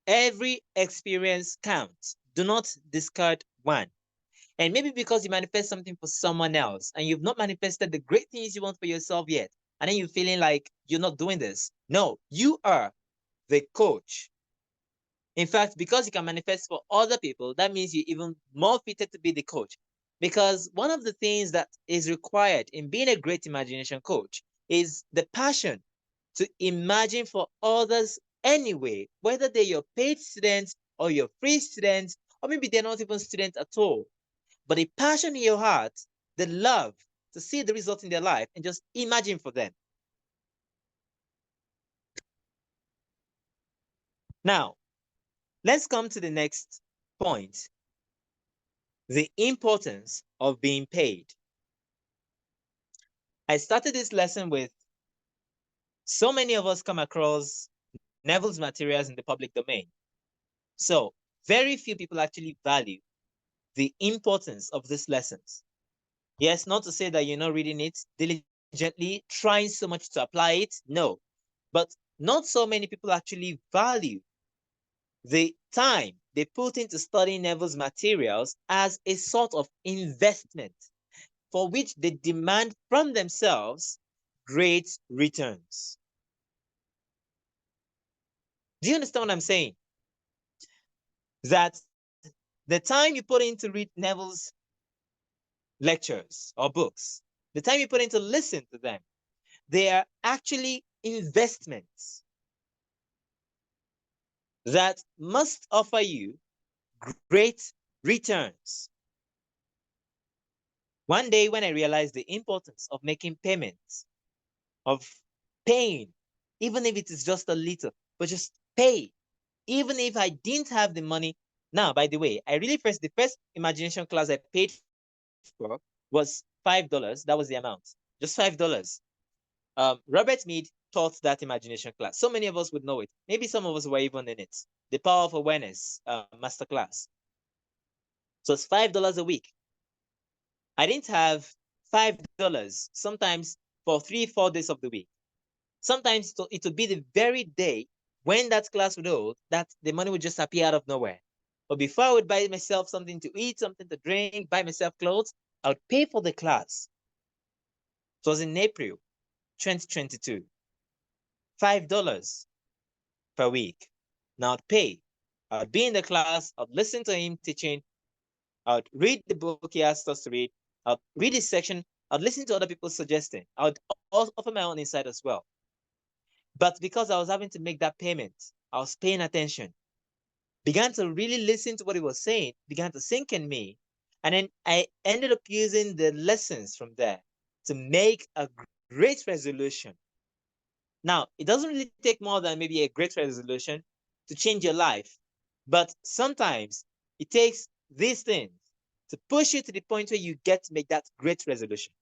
every experience counts. Do not discard one. And maybe because you manifest something for someone else and you've not manifested the great things you want for yourself yet, and then you're feeling like you're not doing this. No, you are the coach. In fact, because you can manifest for other people, that means you're even more fitted to be the coach. Because one of the things that is required in being a great imagination coach is the passion to imagine for others anyway, whether they're your paid students or your free students, or maybe they're not even students at all. But the passion in your heart, the love to see the result in their life and just imagine for them. Now, let's come to the next point, the importance of being paid. I started this lesson with so many of us come across Neville's materials in the public domain. So very few people actually value the importance of these lessons. Yes, not to say that you're not reading it diligently, trying so much to apply it. No, but not so many people actually value the time they put into studying Neville's materials as a sort of investment for which they demand from themselves great returns. Do you understand what I'm saying? That the time you put in to read Neville's lectures or books, the time you put in to listen to them, they are actually investments that must offer you great returns. One day when I realized the importance of making payments, of paying, even if it is just a little, but just pay, even if I didn't have the money. Now, by the way, the first imagination class I paid for was $5. That was the amount, just $5. Robert Mead taught that imagination class. So many of us would know it. Maybe some of us were even in it. The Power of Awareness Masterclass. So it's $5 a week. I didn't have $5 sometimes for 3-4 days of the week. Sometimes it would be the very day when that class would hold that the money would just appear out of nowhere. But before I would buy myself something to eat, something to drink, buy myself clothes, I would pay for the class. It was in April 2022. $5 per week. Now I'd pay. I'd be in the class, I'd listen to him teaching, I'd read the book he asked us to read, I'd read his section, I'd listen to other people suggesting, I'd offer my own insight as well. But because I was having to make that payment, I was paying attention, began to really listen to what he was saying, began to sink in me. And then I ended up using the lessons from there to make a great resolution. Now, it doesn't really take more than maybe a great resolution to change your life. But sometimes it takes these things to push you to the point where you get to make that great resolution.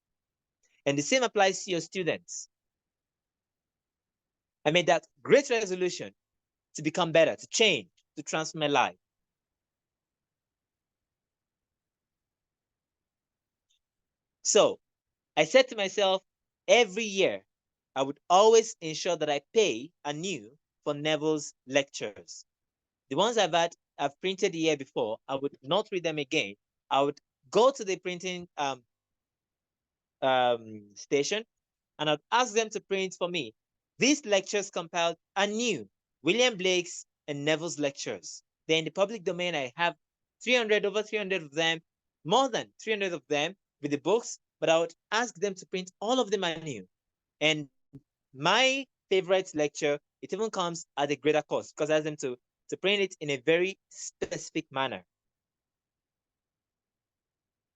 And the same applies to your students. I made that great resolution to become better, to change, to transform my life. So I said to myself, every year, I would always ensure that I pay anew for Neville's lectures. The ones I've printed the year before, I would not read them again. I would go to the printing station, and I'd ask them to print for me these lectures compiled anew, William Blake's and Neville's lectures. They're in the public domain. I have over 300 of them, more than 300 of them with the books, but I would ask them to print all of them anew. And my favorite lecture, it even comes at a greater cost because I ask them to print it in a very specific manner.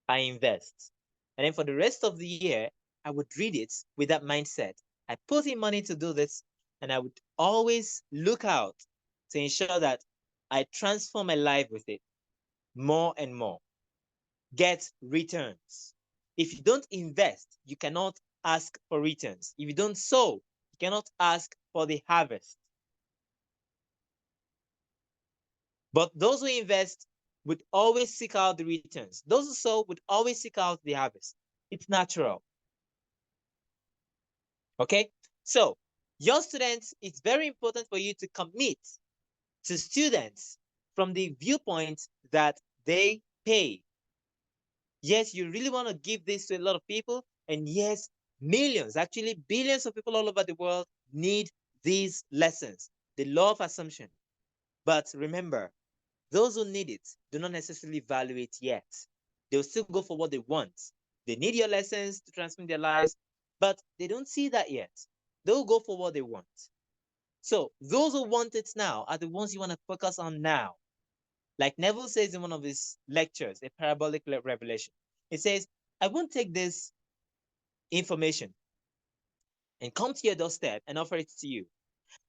I invest. And then for the rest of the year, I would read it with that mindset. I put in money to do this, and I would always look out to ensure that I transform my life with it more and more. Get returns. If you don't invest, you cannot ask for returns. If you don't sow, you cannot ask for the harvest. But those who invest would always seek out the returns. Those who sow would always seek out the harvest. It's natural. Okay? So, your students, it's very important for you to commit to students from the viewpoint that they pay. Yes, you really want to give this to a lot of people. And yes, millions, actually billions of people all over the world need these lessons. The law of assumption. But remember, those who need it do not necessarily value it yet. They'll still go for what they want. They need your lessons to transform their lives, but they don't see that yet. They'll go for what they want. So those who want it now are the ones you want to focus on now. Like Neville says in one of his lectures, a parabolic revelation. He says, I won't take this information and come to your doorstep and offer it to you.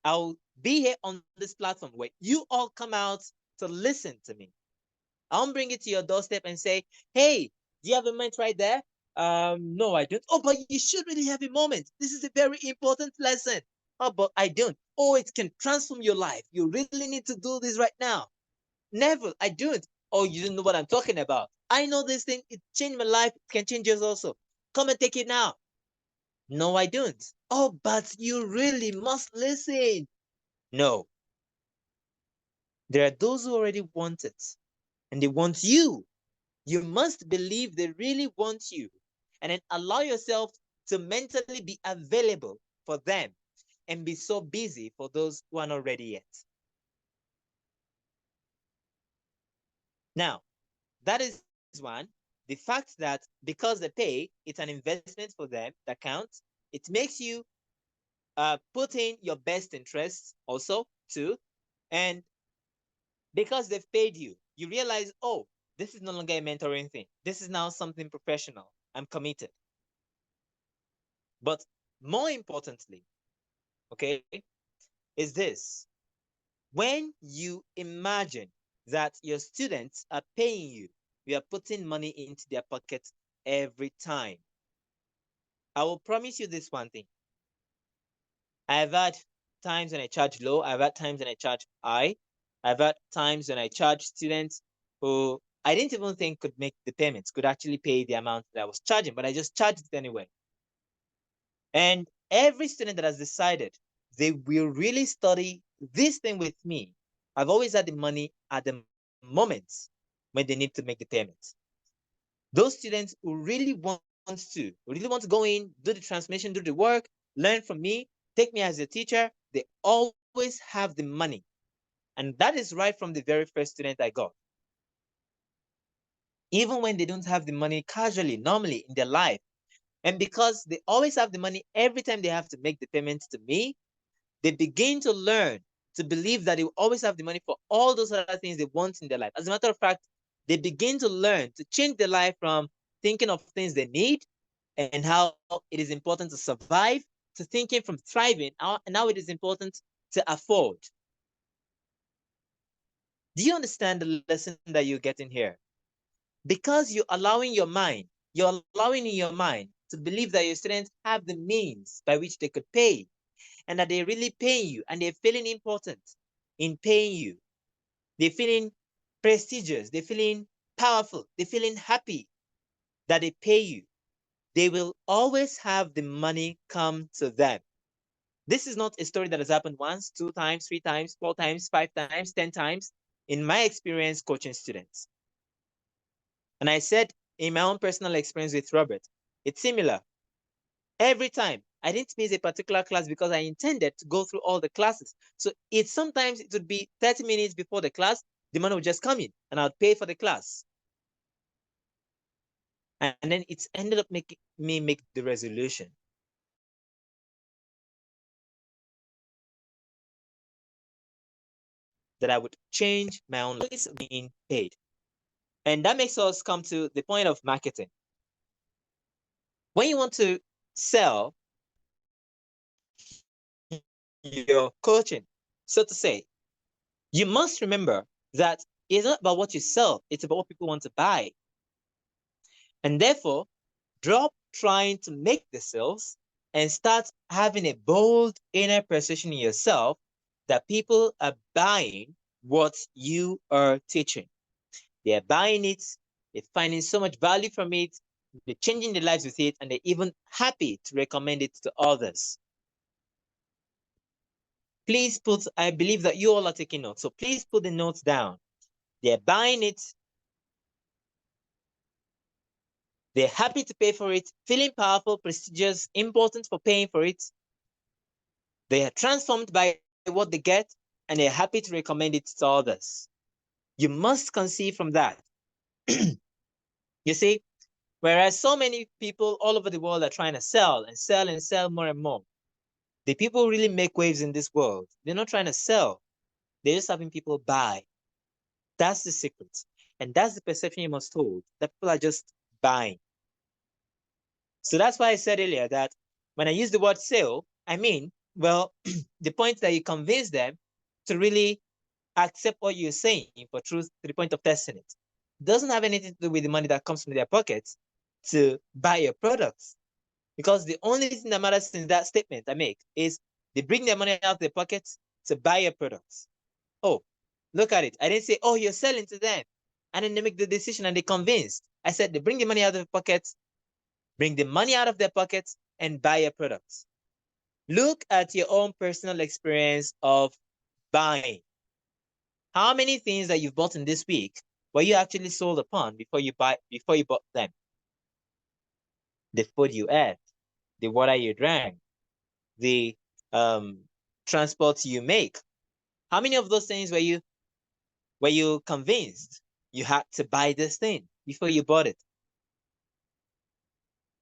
I'll be here on this platform where you all come out to listen to me. I'll bring it to your doorstep and say, hey, do you have a moment right there? No, I don't. Oh, but you should really have a moment. This is a very important lesson. Oh, but I don't. Oh, it can transform your life. You really need to do this right now. Never, I don't. Oh, you don't know what I'm talking about. I know this thing. It changed my life. It can change yours also. Come and take it now. No, I don't. Oh, but you really must listen. No. There are those who already want it, and they want you. You must believe they really want you, and then allow yourself to mentally be available for them and be so busy for those who are not ready yet. Now, that is one. The fact that because they pay, it's an investment for them that counts. It makes you put in your best interests also too. And because they've paid you, you realize, oh, this is no longer a mentoring thing. This is now something professional. I'm committed. But more importantly, okay, is this. When you imagine that your students are paying you, you are putting money into their pockets every time. I will promise you this one thing. I've had times when I charge low. I've had times when I charge high. I've had times when I charge students who I didn't even think could make the payments, could actually pay the amount that I was charging, but I just charged it anyway. And every student that has decided they will really study this thing with me, I've always had the money at the moments when they need to make the payments. Those students who really want to go in, do the transmission, do the work, learn from me, take me as a teacher, they always have the money. And that is right from the very first student I got. Even when they don't have the money casually, normally in their life. And because they always have the money every time they have to make the payments to me, they begin to learn to believe that they will always have the money for all those other things they want in their life. As a matter of fact, they begin to learn to change their life from thinking of things they need and how it is important to survive to thinking from thriving and how it is important to afford. Do you understand the lesson that you're getting here? Because you're allowing your mind to believe that your students have the means by which they could pay and that they're really paying you and they're feeling important in paying you. They're feeling prestigious. They're feeling powerful. They're feeling happy that they pay you. they will always have the money come to them. This is not a story that has happened once, 2 times, 3 times, 4 times, 5 times, 10 times. In my experience coaching students. And I said in my own personal experience with Robert, it's similar. Every time I didn't miss a particular class because I intended to go through all the classes. So sometimes it would be 30 minutes before the class, the money would just come in and I would pay for the class. And then it's ended up making me make the resolution that I would change my own life being paid. And that makes us come to the point of marketing. When you want to sell your coaching, so to say, you must remember that it's not about what you sell, it's about what people want to buy. And therefore, drop trying to make the sales and start having a bold inner perception in yourself that people are buying what you are teaching. They're buying it, they're finding so much value from it, they're changing their lives with it, and they're even happy to recommend it to others. Please put, I believe that you all are taking notes, so please put the notes down. They're buying it, they're happy to pay for it, feeling powerful, prestigious, important for paying for it. They are transformed by what they get, and they're happy to recommend it to others. You must conceive from that. You see, whereas so many people all over the world are trying to sell and sell and sell more and more, the people who really make waves in this world, they're not trying to sell. They're just having people buy. That's the secret. And that's the perception you must hold, that people are just buying. So that's why I said earlier that when I use the word sale, I mean, well, the point that you convince them to really accept what you're saying for truth to the point of testing it. It doesn't have anything to do with the money that comes from their pockets to buy your products. Because the only thing that matters in that statement I make is they bring their money out of their pockets to buy your products. Oh, look at it. I didn't say, oh, you're selling to them. And then they make the decision and they're convinced. I said they bring the money out of their pockets, bring the money out of their pockets and buy your products. Look at your own personal experience of buying. How many things that you've bought in this week were you actually sold upon before you bought them? The food you ate, the water you drank, the transport you make. How many of those things were you convinced you had to buy this thing before you bought it?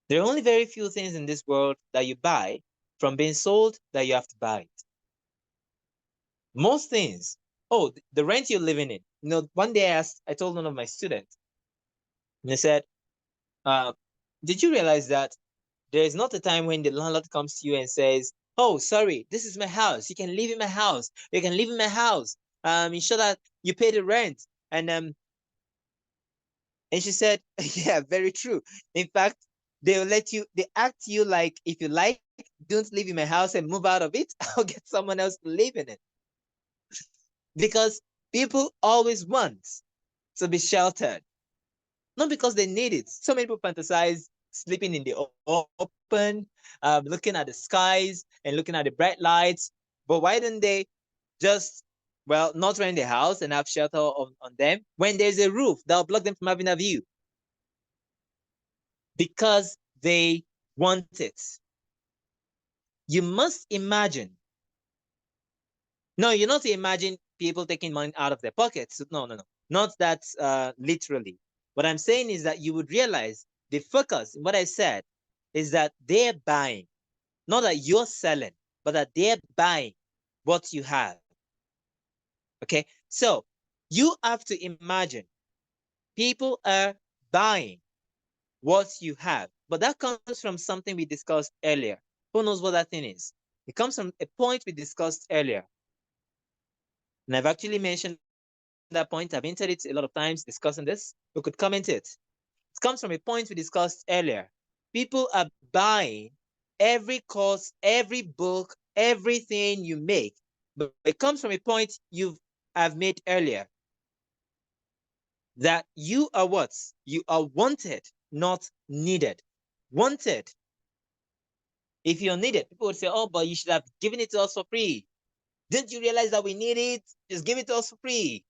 There are only very few things in this world that you buy from being sold that you have to buy it. Most things, oh, the rent you're living in. You know, one day I told one of my students, and they said, did you realize that there is not a time when the landlord comes to you and says, oh, sorry, this is my house. You can live in my house. You can live in my house. Ensure that you pay the rent. And she said, yeah, very true. In fact, they act you like, if you like, don't live in my house and move out of it. I'll get someone else to live in it. Because people always want to be sheltered, not because they need it. So many people fantasize sleeping in the open, looking at the skies and looking at the bright lights. But why don't they just, well, not rent the house and have shelter on them when there's a roof that'll block them from having a view? Because they want it. You must imagine. No, you're not to imagine people taking money out of their pockets. No, no, no. Not that literally. What I'm saying is that you would realize the focus in what I said is that they're buying, not that you're selling, but that they're buying what you have. Okay, so you have to imagine people are buying what you have, but that comes from something we discussed earlier. Who knows what that thing is? It comes from a point we discussed earlier. And I've actually mentioned that point. I've entered it a lot of times discussing this. We could comment it. It comes from a point we discussed earlier. People are buying every course, every book, everything you make. But it comes from a point I've made earlier. That you are what? You are wanted, not needed. wanted. If you're needed, people would say, oh, but you should have given it to us for free. Didn't you realize that we need it? Just give it to us for free.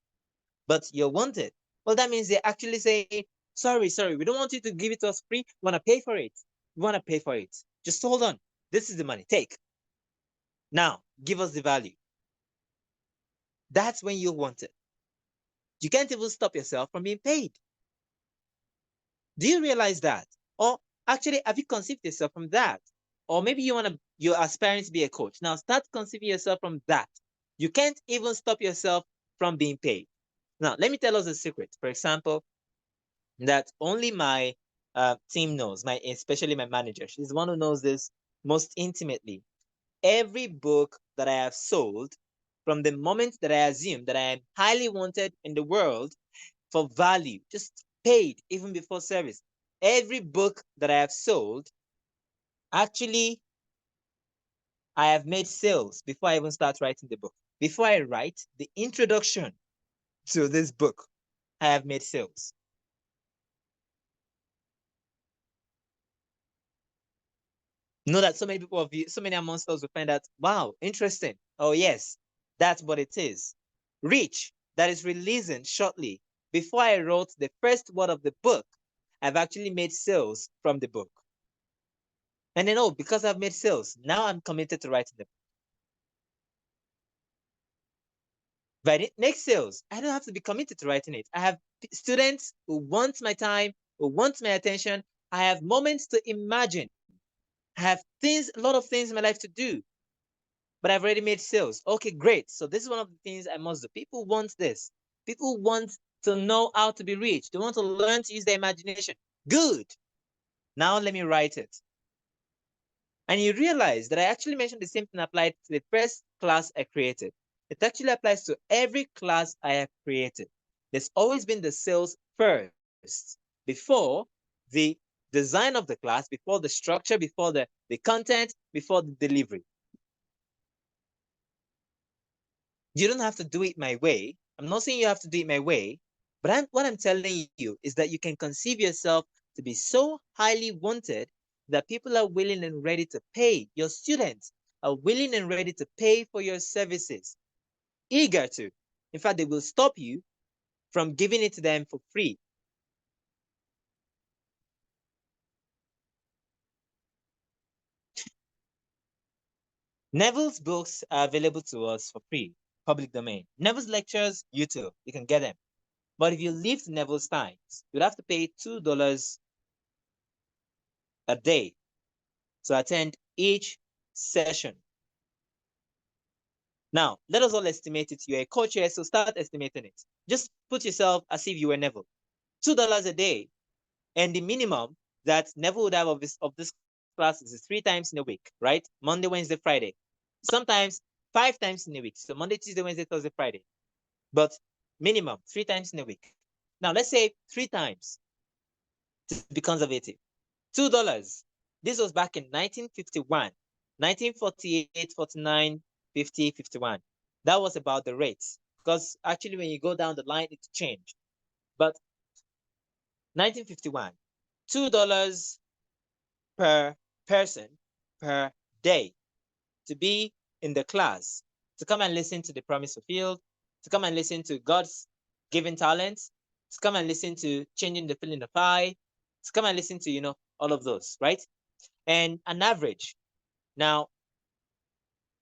But you're wanted. Well, that means they actually say, sorry, we don't want you to give it to us free. We want to pay for it. We want to pay for it. Just hold on. This is the money. Take. Now, give us the value. That's when you're wanted. You can't even stop yourself from being paid. Do you realize that? Or actually, have you conceived yourself from that? Or maybe you're aspiring to be a coach. Now start conceiving yourself from that. You can't even stop yourself from being paid. Now, let me tell us a secret. For example, that only my team knows, especially my manager. She's the one who knows this most intimately. Every book that I have sold, from the moment that I assume that I am highly wanted in the world for value, just paid even before service. Every book that I have sold, actually, I have made sales before I even start writing the book. Before I write the introduction to this book, I have made sales. Know that so many people of you, so many amongst us will find that, wow, interesting. Oh, yes, that's what it is. Reach, that is releasing shortly. Before I wrote the first word of the book, I've actually made sales from the book. And then, oh, because I've made sales, now I'm committed to writing the book. If I didn't make sales, I don't have to be committed to writing it. I have students who want my time, who want my attention. I have moments to imagine. I have a lot of things in my life to do, but I've already made sales. Okay, great. So this is one of the things I must do. People want this. People want to know how to be rich. They want to learn to use their imagination. Good. Now let me write it. And you realize that I actually mentioned the same thing applied to the first class I created. It actually applies to every class I have created. There's always been the sales first, before the design of the class, before the structure, before the content, before the delivery. You don't have to do it my way. I'm not saying you have to do it my way, but what I'm telling you is that you can conceive yourself to be so highly wanted that people are willing and ready to pay. Your students are willing and ready to pay for your services, eager to. In fact, they will stop you from giving it to them for free. Neville's books are available to us for free, public domain. Neville's lectures, YouTube, you can get them. But if you live to Neville's times, you'd have to pay $2 a day to attend each session. Now, let us all estimate it. You're a coach here, so start estimating it. Just put yourself as if you were Neville. $2 a day, and the minimum that Neville would have of this class is 3 times in a week, right? Monday, Wednesday, Friday. Sometimes 5 times in a week. So Monday, Tuesday, Wednesday, Thursday, Friday. But minimum 3 times in a week. Now, let's say 3 times to be conservative. $2. This was back in 1951, 1948, 49, 50, 51. That was about the rates. Because actually, when you go down the line, it changed. But 1951, $2 per person per day to be in the class, to come and listen to the promise fulfilled, to come and listen to God's given talents, to come and listen to changing the filling of pie, to come and listen to, all of those, right? And an average. Now,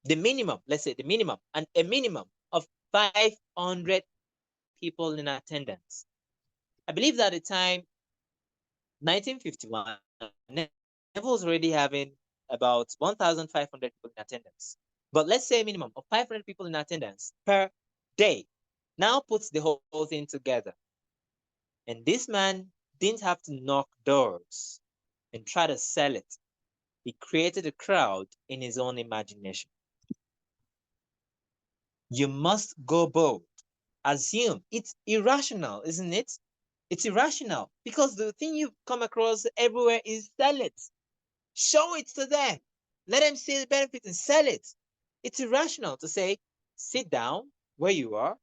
the minimum, let's say the minimum, and a minimum of 500 people in attendance. I believe that at the time, 1951, Neville was already having about 1,500 people in attendance. But let's say a minimum of 500 people in attendance per day. Now puts the whole thing together. And this man didn't have to knock doors and try to sell it. He created a crowd in his own imagination. You must go bold. Assume. It's irrational, isn't it? It's irrational because the thing you come across everywhere is sell it. Show it to them. Let them see the benefit and sell it. It's irrational to say, sit down where you are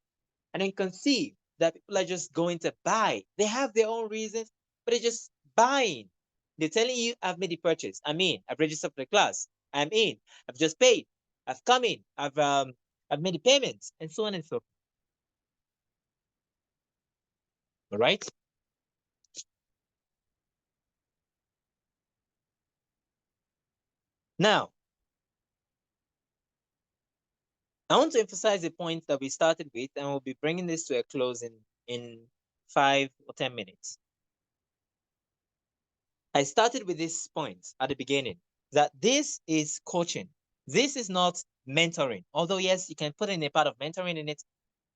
and then conceive that people are just going to buy. They have their own reasons, but they're just buying. They're telling you, I've made the purchase. I'm in. I've registered for the class. I'm in. I've just paid. I've come in. I've made the payments, and so on and so forth. All right. Now, I want to emphasize the point that we started with, and we'll be bringing this to a close in 5 or 10 minutes. I started with this point at the beginning, that this is coaching. This is not mentoring. Although, yes, you can put in a part of mentoring in it.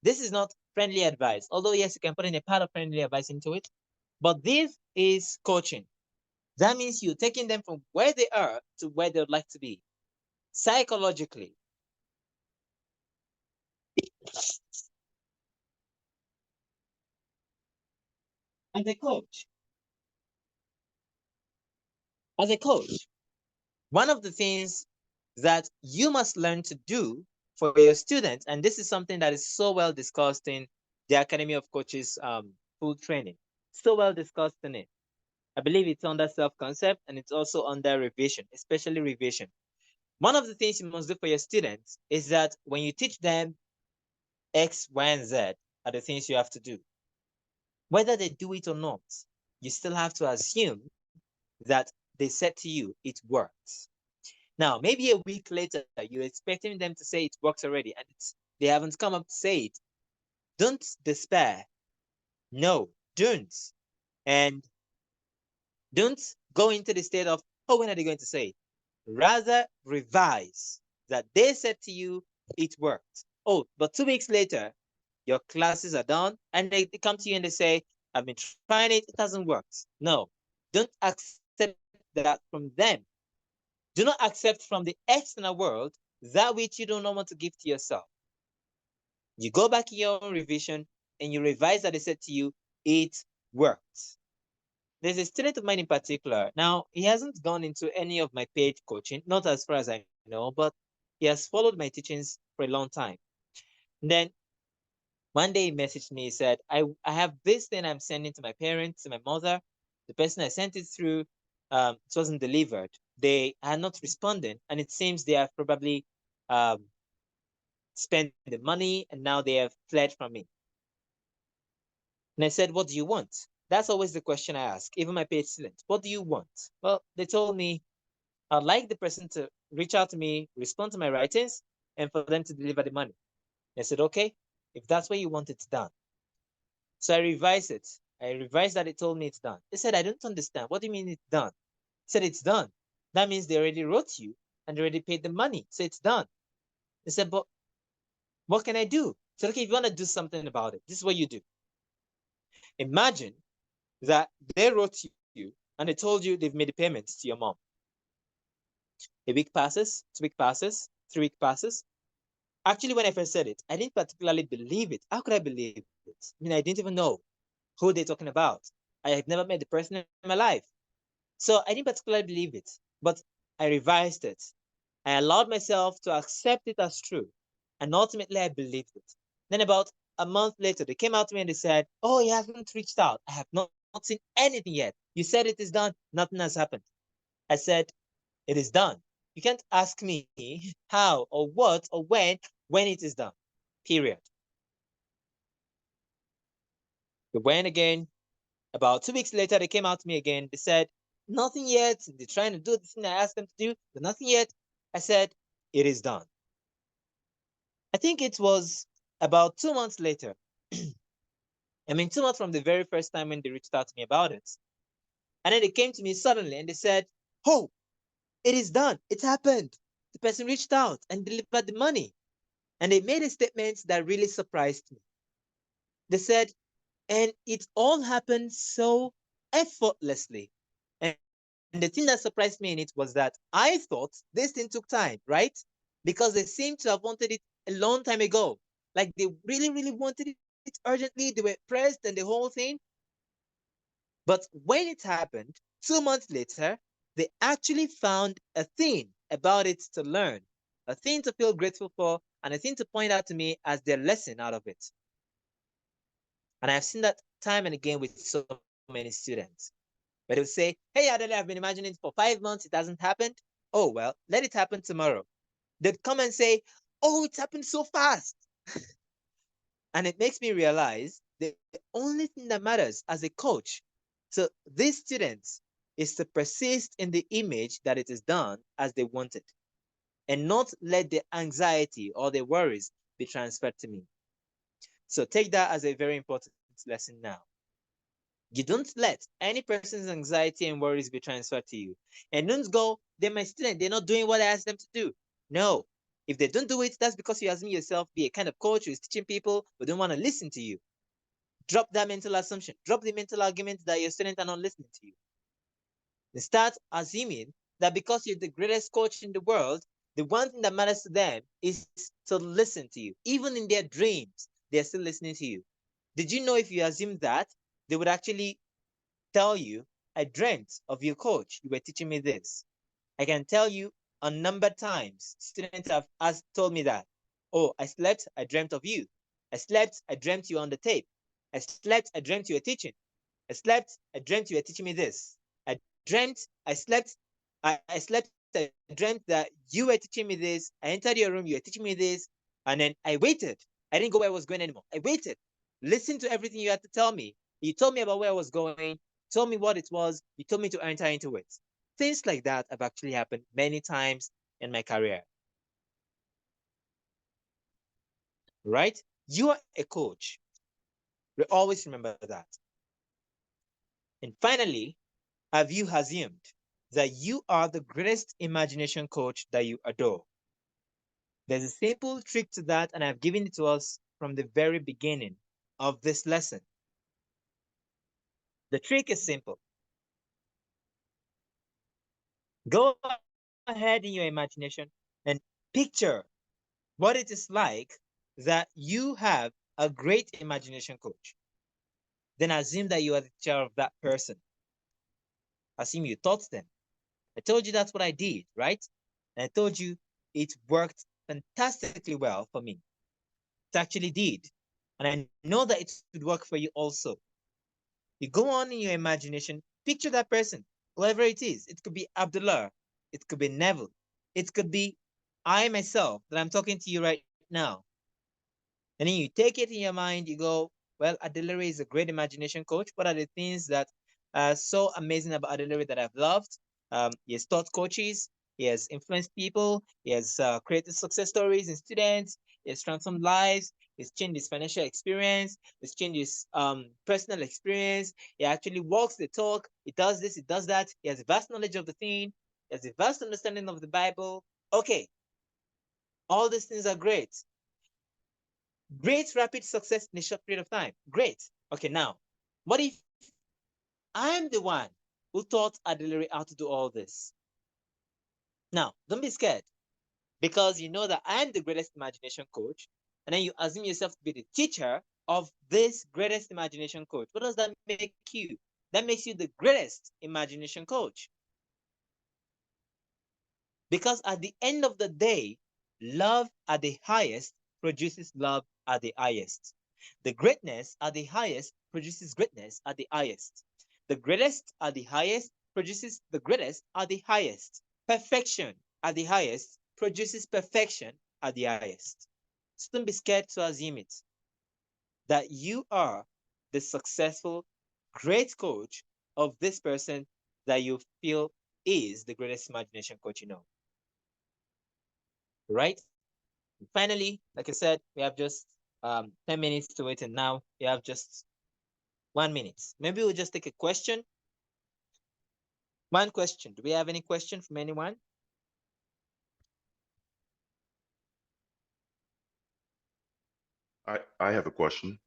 This is not friendly advice. Although, yes, you can put in a part of friendly advice into it. But this is coaching. That means you're taking them from where they are to where they would like to be, psychologically. As a coach, as a coach, one of the things that you must learn to do for your students, and this is something that is so well discussed in the Academy of Coaches full training, so well discussed in it. I believe it's under self-concept and it's also under revision, especially revision. One of the things you must do for your students is that when you teach them X, Y, and Z are the things you have to do. Whether they do it or not, you still have to assume that they said to you, it works. Now, maybe a week later, you're expecting them to say it works already, and they haven't come up to say it. Don't despair. No, don't. And don't go into the state of, oh, when are they going to say it? Rather, revise that they said to you, it worked. Oh, but 2 weeks later, your classes are done, and they come to you and they say, I've been trying it, it hasn't worked. No, don't accept that from them. Do not accept from the external world that which you don't want to give to yourself. You go back in your own revision and you revise that they said to you, it worked. There's a student of mine in particular. Now, he hasn't gone into any of my paid coaching, not as far as I know, but he has followed my teachings for a long time. And then one day he messaged me, he said, I have this thing I'm sending to my parents, to my mother. The person I sent it through, it wasn't delivered. They are not responding, and it seems they have probably spent the money and now they have fled from me. And I said, what do you want? That's always the question I ask, even my paid students. What do you want? Well, they told me, I'd like the person to reach out to me, respond to my writings, and for them to deliver the money. I said, okay, if that's what you want, it's done. So I revised it. I revised that it told me it's done. They said, I don't understand. What do you mean it's done? I said, it's done. That means they already wrote you and they already paid the money. So it's done. They said, but what can I do? I said, okay, if you want to do something about it, this is what you do. Imagine that they wrote you and they told you they've made the payments to your mom. A week passes, 2 week passes, 3 week passes. Actually, when I first said it, I didn't particularly believe it. How could I believe it? I mean, I didn't even know who they're talking about. I had never met the person in my life. So I didn't particularly believe it, but I revised it. I allowed myself to accept it as true. And ultimately, I believed it. Then about a month later, they came out to me and they said, oh, he hasn't reached out. I have not seen anything yet. You said it is done. Nothing has happened. I said, it is done. You can't ask me how or what or when it is done. Period. We went again. About 2 weeks later, they came out to me again. They said, nothing yet. They're trying to do the thing I asked them to do, but nothing yet. I said, it is done. I think it was about 2 months later. I mean, 2 months from the very first time when they reached out to me about it. And then they came to me suddenly and they said, oh, it is done. It happened. The person reached out and delivered the money. And they made a statement that really surprised me. They said, and it all happened so effortlessly. And the thing that surprised me in it was that I thought this thing took time, right? Because they seemed to have wanted it a long time ago. Like they really, really wanted it urgently. They were pressed and the whole thing. But when it happened, 2 months later, they actually found a thing about it to learn, a thing to feel grateful for, and a thing to point out to me as their lesson out of it. And I've seen that time and again with so many students. But they'll say, hey, Adelere, I've been imagining it for 5 months. It hasn't happened. Oh, well, let it happen tomorrow. They'd come and say, oh, it's happened so fast. And it makes me realize the only thing that matters as a coach to these students is to persist in the image that it is done as they want it, and not let the anxiety or the worries be transferred to me. So take that as a very important lesson now. You don't let any person's anxiety and worries be transferred to you. And don't go, they're my student, they're not doing what I asked them to do. No. If they don't do it, that's because you assume yourself be a kind of coach who is teaching people but don't want to listen to you. Drop that mental assumption. Drop the mental argument that your students are not listening to you. And start assuming that because you're the greatest coach in the world, the one thing that matters to them is to listen to you. Even in their dreams, they're still listening to you. Did you know if you assume that, they would actually tell you, I dreamt of your coach. You were teaching me this. I can tell you a number of times students have told me that. Oh, I slept, I dreamt of you. I slept, I dreamt you on the tape. I slept, I dreamt you were teaching. I slept, I dreamt you were teaching me this. I dreamt, I slept, I slept, I dreamt that you were teaching me this. I entered your room, you were teaching me this. And then I waited. I didn't go where I was going anymore. I waited. Listen to everything you had to tell me. You told me about where I was going, told me what it was, you told me to enter into it. Things like that have actually happened many times in my career. Right? You are a coach. Always remember that. And finally, have you assumed that you are the greatest imagination coach that you adore? There's a simple trick to that, and I've given it to us from the very beginning of this lesson. The trick is simple. Go ahead in your imagination and picture what it is like that you have a great imagination coach. Then assume that you are the teacher of that person. Assume you taught them. I told you that's what I did, right? And I told you it worked fantastically well for me. It actually did. And I know that it would work for you also. You go on in your imagination, picture that person, whoever it is. It could be Adelere, it could be Neville, it could be I myself that I'm talking to you right now. And then you take it in your mind, you go, well, Adelere is a great imagination coach. What are the things that are so amazing about Adelere that I've loved? He has taught coaches, he has influenced people, he has created success stories in students, he has transformed lives, he's changed his financial experience, he's changed his personal experience, he actually walks the talk, he does this, he does that, he has a vast knowledge of the thing, he has a vast understanding of the Bible. Okay, all these things are great. Great rapid success in a short period of time. Great. Okay, now, what if I'm the one who taught Adelere how to do all this? Now, don't be scared because you know that I'm the greatest imagination coach, and then you assume yourself to be the teacher of this greatest imagination coach. What does that make you? That makes you the greatest imagination coach. Because at the end of the day, love at the highest produces love at the highest. The greatness at the highest produces greatness at the highest. The greatest at the highest produces the greatest at the highest. Perfection at the highest produces perfection at the highest. So don't be scared to assume it. That you are the successful, great coach of this person that you feel is the greatest imagination coach you know. Right? And finally, like I said, we have just 10 minutes to wait, and now we have just 1 minute. Maybe we'll just take a question. One question. Do we have any question from anyone? I have a question.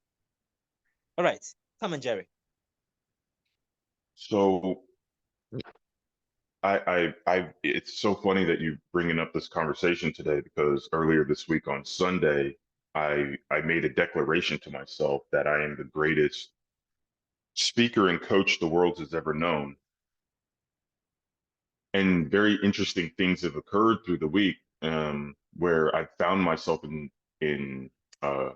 All right. Come on, Jerry. So it's so funny that you bringing up this conversation today because earlier this week on Sunday, I made a declaration to myself that I am the greatest speaker and coach the world has ever known. And very interesting things have occurred through the week, where I found myself in uh,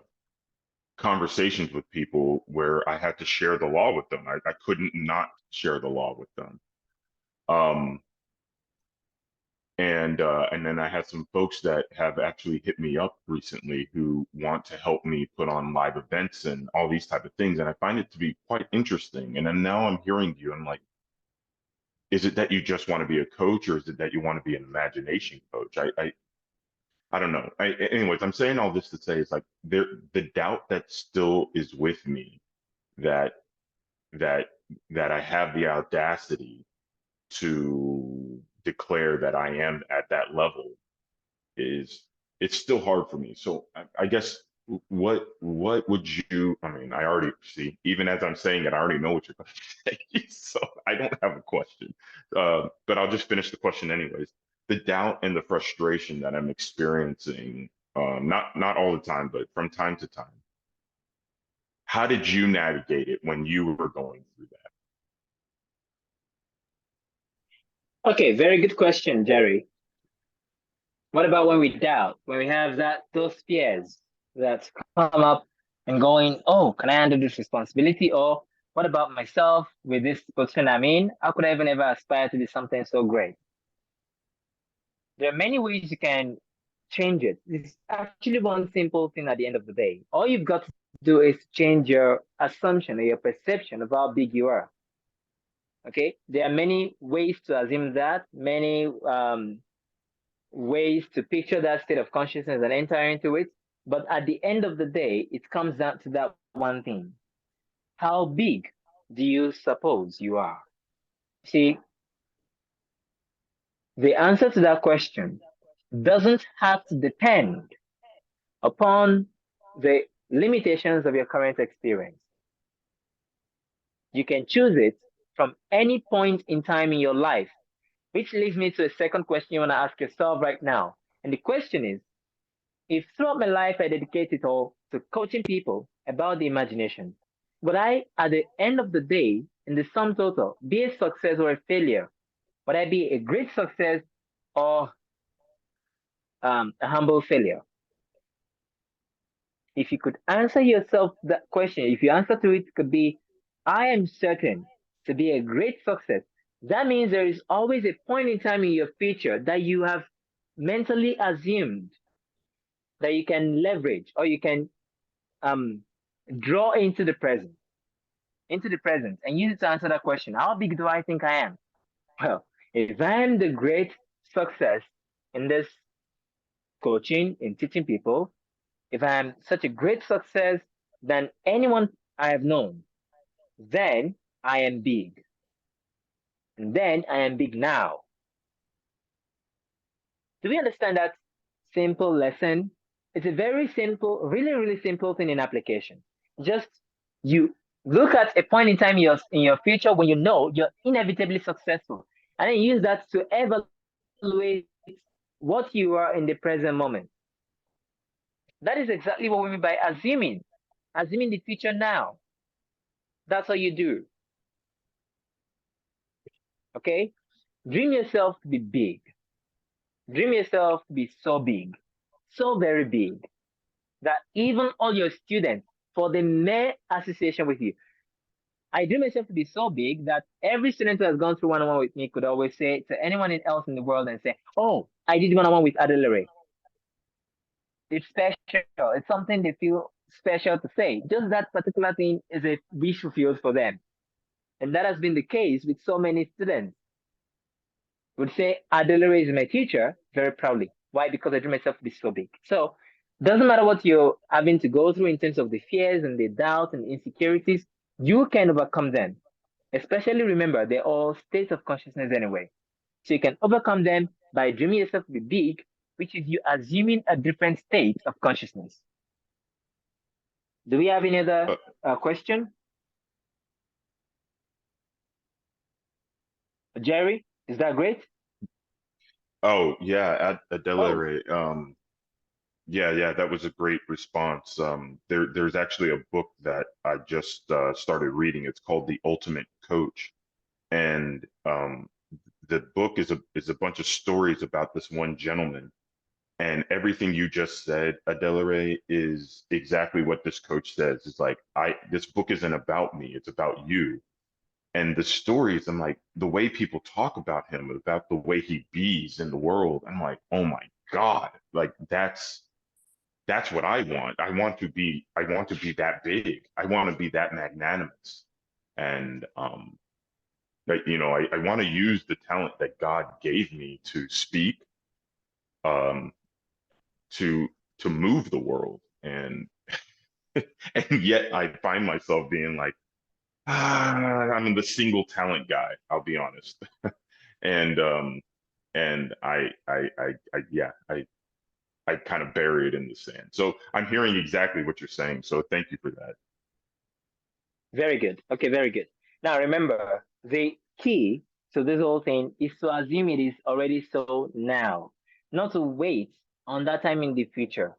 conversations with people where I had to share the law with them. I couldn't not share the law with them. Um, and then I had some folks that have actually hit me up recently who want to help me put on live events and all these type of things. And I find it to be quite interesting. And then now I'm hearing you, I'm like, is it that you just want to be a coach, or is it that you want to be an imagination coach? I don't know. Anyways, I'm saying all this to say it's like the doubt that still is with me that that that I have the audacity to declare that I am at that level is it's still hard for me. So I guess what would you, I mean, I already see, even as I'm saying it, I already know what you're going to say. So I don't have a question, but I'll just finish the question anyways. The doubt and the frustration that I'm experiencing, not all the time, but from time to time. How did you navigate it when you were going through that? Okay, very good question, Jerry. What about when we doubt, when we have those fears that come up and going, oh, can I handle this responsibility? Or what about myself with this position I'm in? How could I even ever aspire to be something so great? There are many ways you can change it. It's actually one simple thing at the end of the day. All you've got to do is change your assumption or your perception of how big you are. Okay, there are many ways to assume that, many ways to picture that state of consciousness and enter into it. But at the end of the day, it comes down to that one thing. How big do you suppose you are? See, the answer to that question doesn't have to depend upon the limitations of your current experience. You can choose it from any point in time in your life, which leads me to a second question you want to ask yourself right now. And the question is, if throughout my life I dedicate it all to coaching people about the imagination, would I, at the end of the day, in the sum total, be a success or a failure? Would I be a great success or a humble failure? If you could answer yourself that question, if your answer to it could be, I am certain to be a great success, that means there is always a point in time in your future that you have mentally assumed that you can leverage or you can draw into the present, and use it to answer that question. How big do I think I am? Well, if I am the great success in this coaching, in teaching people, if I am such a great success than anyone I have known, then I am big. And then I am big now. Do we understand that simple lesson? It's a very simple, really, really simple thing in application. Just you look at a point in time in your future when you know you're inevitably successful, and then use that to evaluate what you are in the present moment. That is exactly what we mean by assuming the future now. That's what you do. Okay? Dream yourself to be big. Dream yourself to be so big, so very big, that even all your students, for the mere association with you, I dream myself to be so big that every student who has gone through one-on-one with me could always say to anyone else in the world and say, oh, I did one-on-one with Adelere. It's special. It's something they feel special to say. Just that particular thing is a wish fulfilled for them. And that has been the case with so many students. Would say Adelere is my teacher very proudly. Why? Because I dream myself to be so big. So doesn't matter what you're having to go through in terms of the fears and the doubts and insecurities, you can overcome them. Especially remember, they're all states of consciousness anyway. So you can overcome them by dreaming yourself to be big, which is you assuming a different state of consciousness. Do we have any other question? Jerry, is that great? Oh yeah, Adelere. Yeah, that was a great response. There's actually a book that I just started reading. It's called The Ultimate Coach, and the book is a bunch of stories about this one gentleman And everything you just said, Adelere, is exactly what this coach says. It's like, this book isn't about me, it's about you. And the stories, I'm like, the way people talk about him, about the way he bees in the world, I'm like, oh my God, like that's what I want. I want to be that big. I want to be that magnanimous. And like, I want to use the talent that God gave me to speak, um, to move the world. And and yet I find myself being like, I'm the single talent guy, I'll be honest. And yeah, I kind of bury it in the sand. So I'm hearing exactly what you're saying. So thank you for that. Very good. Okay, very good. Now remember, the key to this whole thing is to assume it is already so now, not to wait on that time in the future.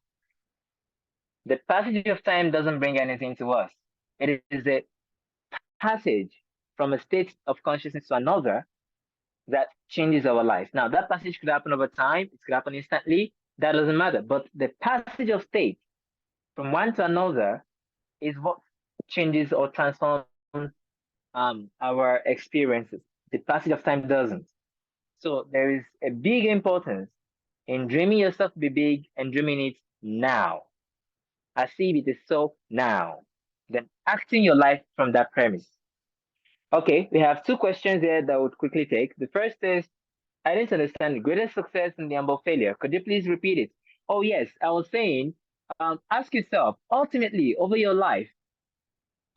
The passage of time doesn't bring anything to us. It is a passage from a state of consciousness to another that changes our life. Now, that passage could happen over time, it could happen instantly, that doesn't matter. But the passage of state from one to another is what changes or transforms our experiences. The passage of time doesn't. So there is a big importance in dreaming yourself to be big and dreaming it now. As if it is so now. Then acting your life from that premise. Okay, we have two questions there that I would quickly take. The first is, I didn't understand the greatest success and the humble failure. Could you please repeat it? Oh, yes, I was saying, ask yourself, ultimately, over your life,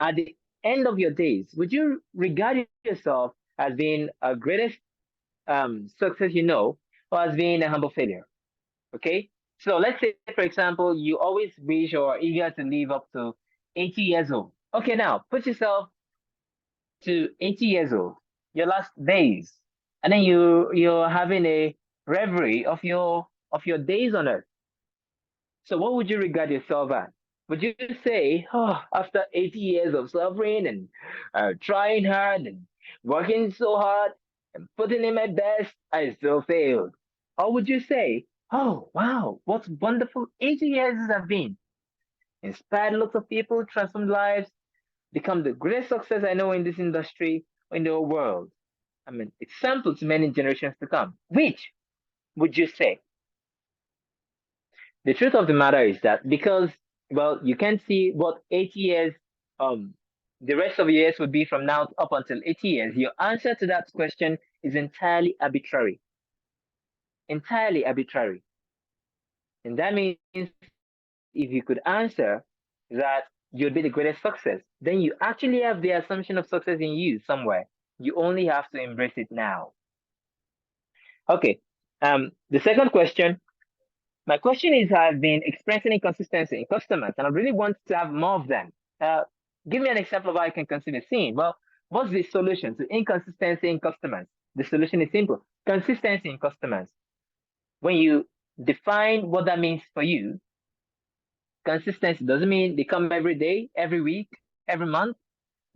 at the end of your days, would you regard yourself as being a greatest success you know, or as being a humble failure? Okay, so let's say, for example, you always wish or are eager to live up to 80 years old. Okay, now put yourself to 80 years old, your last days, and then you're having a reverie of your days on earth. So what would you regard yourself as? Would you say, oh, after 80 years of suffering and trying hard and working so hard and putting in my best, I still failed? Or would you say, oh, wow, what wonderful 80 years have been? Inspired lots of people, transformed lives, become the greatest success I know in this industry, in the whole world. I mean, it's sampled to many generations to come. Which would you say? The truth of the matter is that because, well, you can't see what 80 years, um, the rest of your years would be from now up until 80 years, your answer to that question is entirely arbitrary. Entirely arbitrary. And that means if you could answer that you'd be the greatest success, then you actually have the assumption of success in you somewhere. You only have to embrace it now. Okay. The second question, my question is, I've been experiencing inconsistency in customers, and I really want to have more of them. Give me an example of how I can conceive a scene. Well, what's the solution to inconsistency in customers? The solution is simple: consistency in customers. When you define what that means for you, consistency doesn't mean they come every day, every week, every month.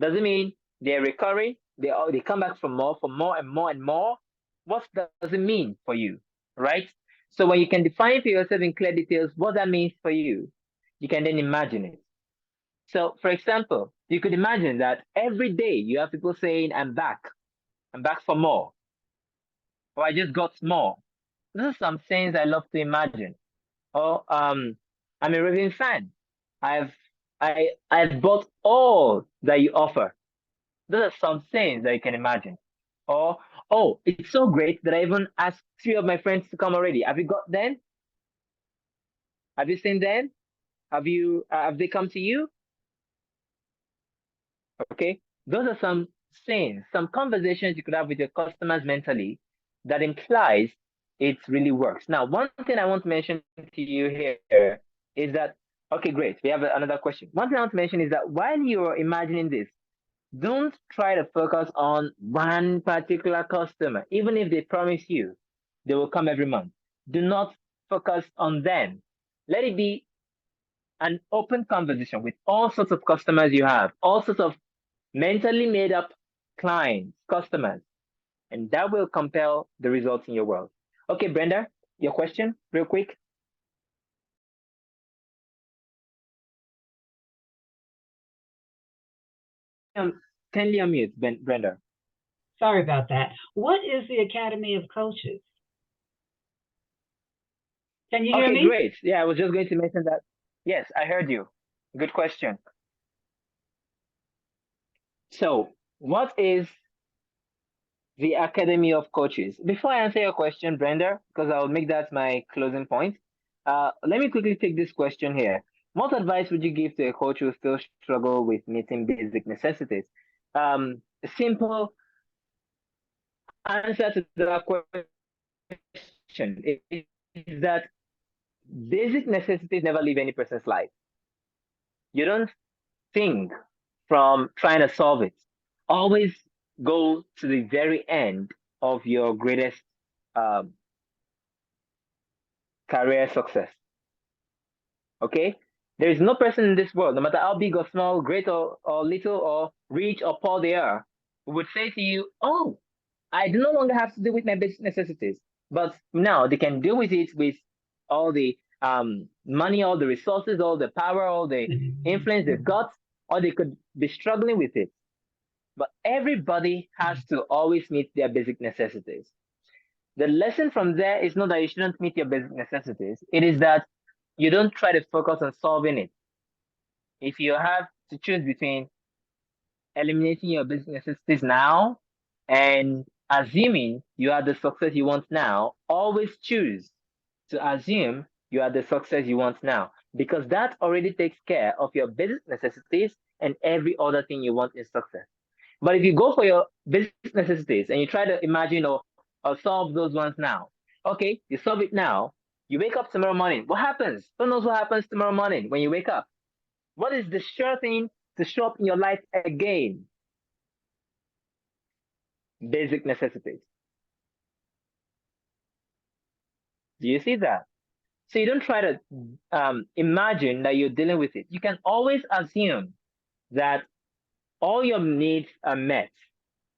Doesn't mean they're recurring. They come back for more and more and more. What does it mean for you, right? So when you can define for yourself in clear details what that means for you, you can then imagine it. So, for example, you could imagine that every day you have people saying, I'm back for more, or I just got more. Those are some things I love to imagine. Or I'm a raving fan. I've I've bought all that you offer. Those are some things that you can imagine. Or, oh, it's so great that I even asked 3 of my friends to come already. Have you got them? Have you seen them? Have they come to you? Okay. Those are some things, some conversations you could have with your customers mentally that implies it really works. Now, one thing I want to mention to you here is that, okay, great. We have another question. One thing I want to mention is that while you're imagining this, don't try to focus on one particular customer, even if they promise you they will come every month. Do not focus on them. Let it be an open conversation with all sorts of customers you have, all sorts of mentally made up clients, customers, and that will compel the results in your world. Okay, Brenda, your question, real quick. kindly unmute, Brenda. Sorry about that. What is the Academy of Coaches? Can you hear Okay, me? great. Yeah, I was just going to mention that. Yes, I heard you. Good question. So, what is the Academy of Coaches? Before I answer your question, Brenda, because I'll make that my closing point, let me quickly take this question here. What advice would you give to a coach who still struggle with meeting basic necessities? A simple answer to that question is that basic necessities never leave any person's life. You don't think from trying to solve it. Always go to the very end of your greatest um, career success. Okay? There is no person in this world, no matter how big or small, great or little, or rich or poor they are, who would say to you, "Oh, I no longer have to deal with my basic necessities." But now they can deal with it with all the money, all the resources, all the power, all the influence they've got, or they could be struggling with it. But everybody has to always meet their basic necessities. The lesson from there is not that you shouldn't meet your basic necessities. It is that you don't try to focus on solving it. If you have to choose between eliminating your basic necessities now and assuming you are the success you want now, always choose to assume you are the success you want now, because that already takes care of your basic necessities and every other thing you want in success. But if you go for your basic necessities and you try to imagine or solve those ones now, okay, you solve it now, you wake up tomorrow morning. What happens? Who knows what happens tomorrow morning when you wake up? What is the sure thing to show up in your life again? Basic necessities. Do you see that? So you don't try to imagine that you're dealing with it. You can always assume that all your needs are met,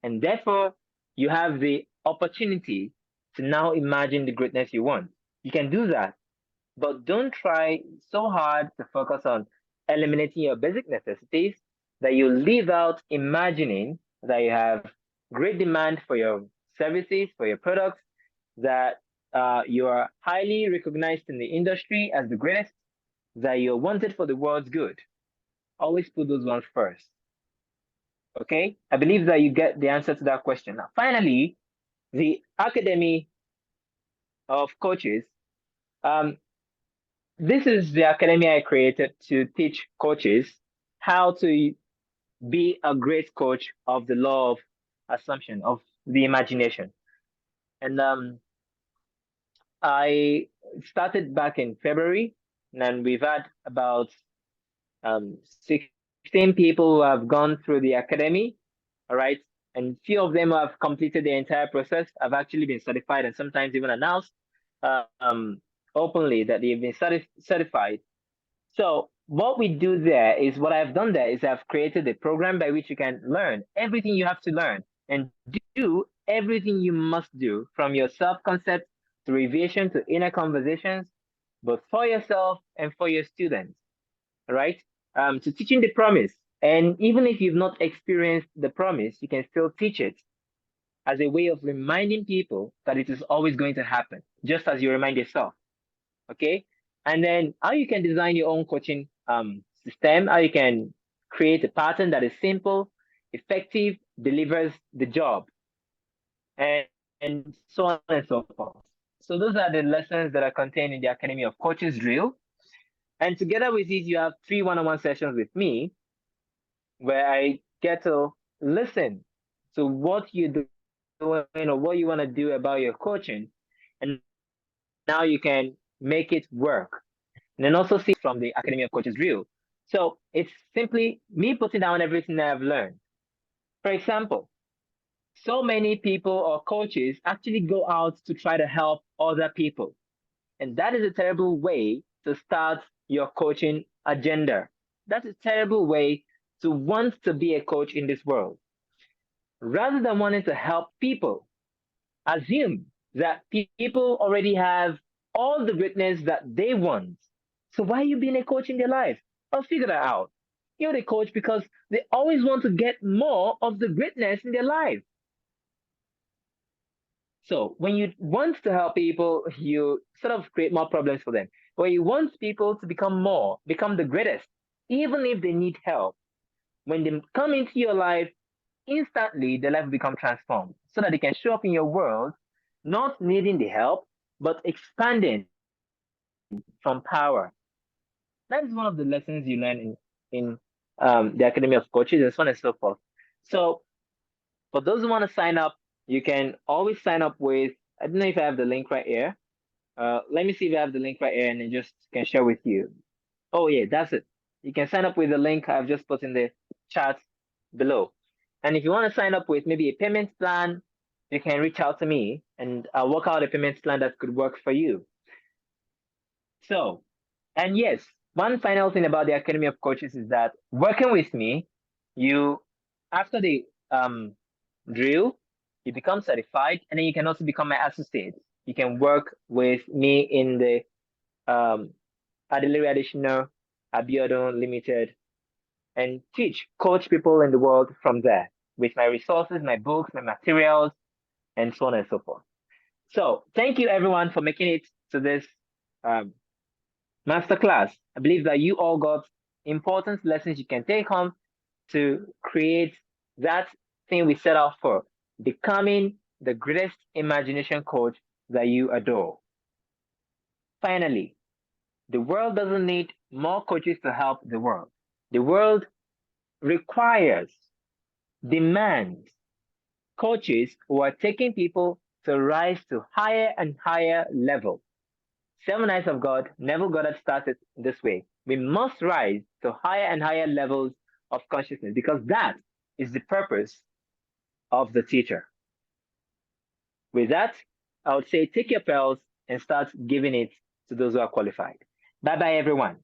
and therefore you have the opportunity to now imagine the greatness you want. You can do that, but don't try so hard to focus on eliminating your basic necessities that you leave out imagining that you have great demand for your services, for your products, that you are highly recognized in the industry as the greatest, that you're wanted for the world's good. Always put those ones first. Okay? I believe that you get the answer to that question. Now, finally, the Academy of Coaches. Um, this is the academy I created to teach coaches how to be a great coach of the law of assumption, of the imagination. And I started back in February, and we've had about 16 people who have gone through the academy. All right. And few of them have completed the entire process. Have actually been certified and sometimes even announced openly that they've been certified. So what we do there is what I've done there is I've created a program by which you can learn everything you have to learn and do everything you must do, from your self-concept to revision to inner conversations, both for yourself and for your students. All right. To teaching the promise. And even if you've not experienced the promise, you can still teach it as a way of reminding people that it is always going to happen, just as you remind yourself. Okay. And then how you can design your own coaching system, how you can create a pattern that is simple, effective, delivers the job, and so on and so forth. So those are the lessons that are contained in the Academy of Coaches drill. And together with it, you have 3 one-on-one sessions with me where I get to listen to what you're doing or what you want to do about your coaching. And now you can make it work. And then also see from the Academy of Coaches Real. So it's simply me putting down everything that I've learned. For example, so many people or coaches actually go out to try to help other people. And that is a terrible way to start your coaching agenda. That's a terrible way to want to be a coach in this world. Rather than wanting to help people, assume that people already have all the greatness that they want. So why are you being a coach in their life? I'll figure that out. You're the coach because they always want to get more of the greatness in their life. So when you want to help people, you sort of create more problems for them. When you want people to become more, become the greatest, even if they need help, when they come into your life, instantly their life will become transformed so that they can show up in your world, not needing the help, but expanding from power. That is one of the lessons you learn in the Academy of Coaches and so on and so forth. So for those who want to sign up, you can always sign up with, I don't know if I have the link right here. Let me see if I have the link right here and I just can share with you. Oh yeah, that's it. You can sign up with the link I've just put in the chat below. And if you want to sign up with maybe a payment plan, you can reach out to me and I'll work out a payment plan that could work for you. So, and yes, one final thing about the Academy of Coaches is that working with me, you, after the drill, you become certified and then you can also become my associate. You can work with me in the Adelere Adesina Abiodun Limited and teach, coach people in the world from there with my resources, my books, my materials, and so on and so forth. So thank you everyone for making it to this um, masterclass. I believe that you all got important lessons you can take home to create that thing we set out for, becoming the greatest imagination coach that you adore. Finally, the world doesn't need more coaches to help the world. The world requires, demands coaches who are taking people to rise to higher and higher levels. Seven Eyes of God never got us started this way. We must rise to higher and higher levels of consciousness because that is the purpose of the teacher. With that, I would say take your pearls and start giving it to those who are qualified. Bye bye, everyone.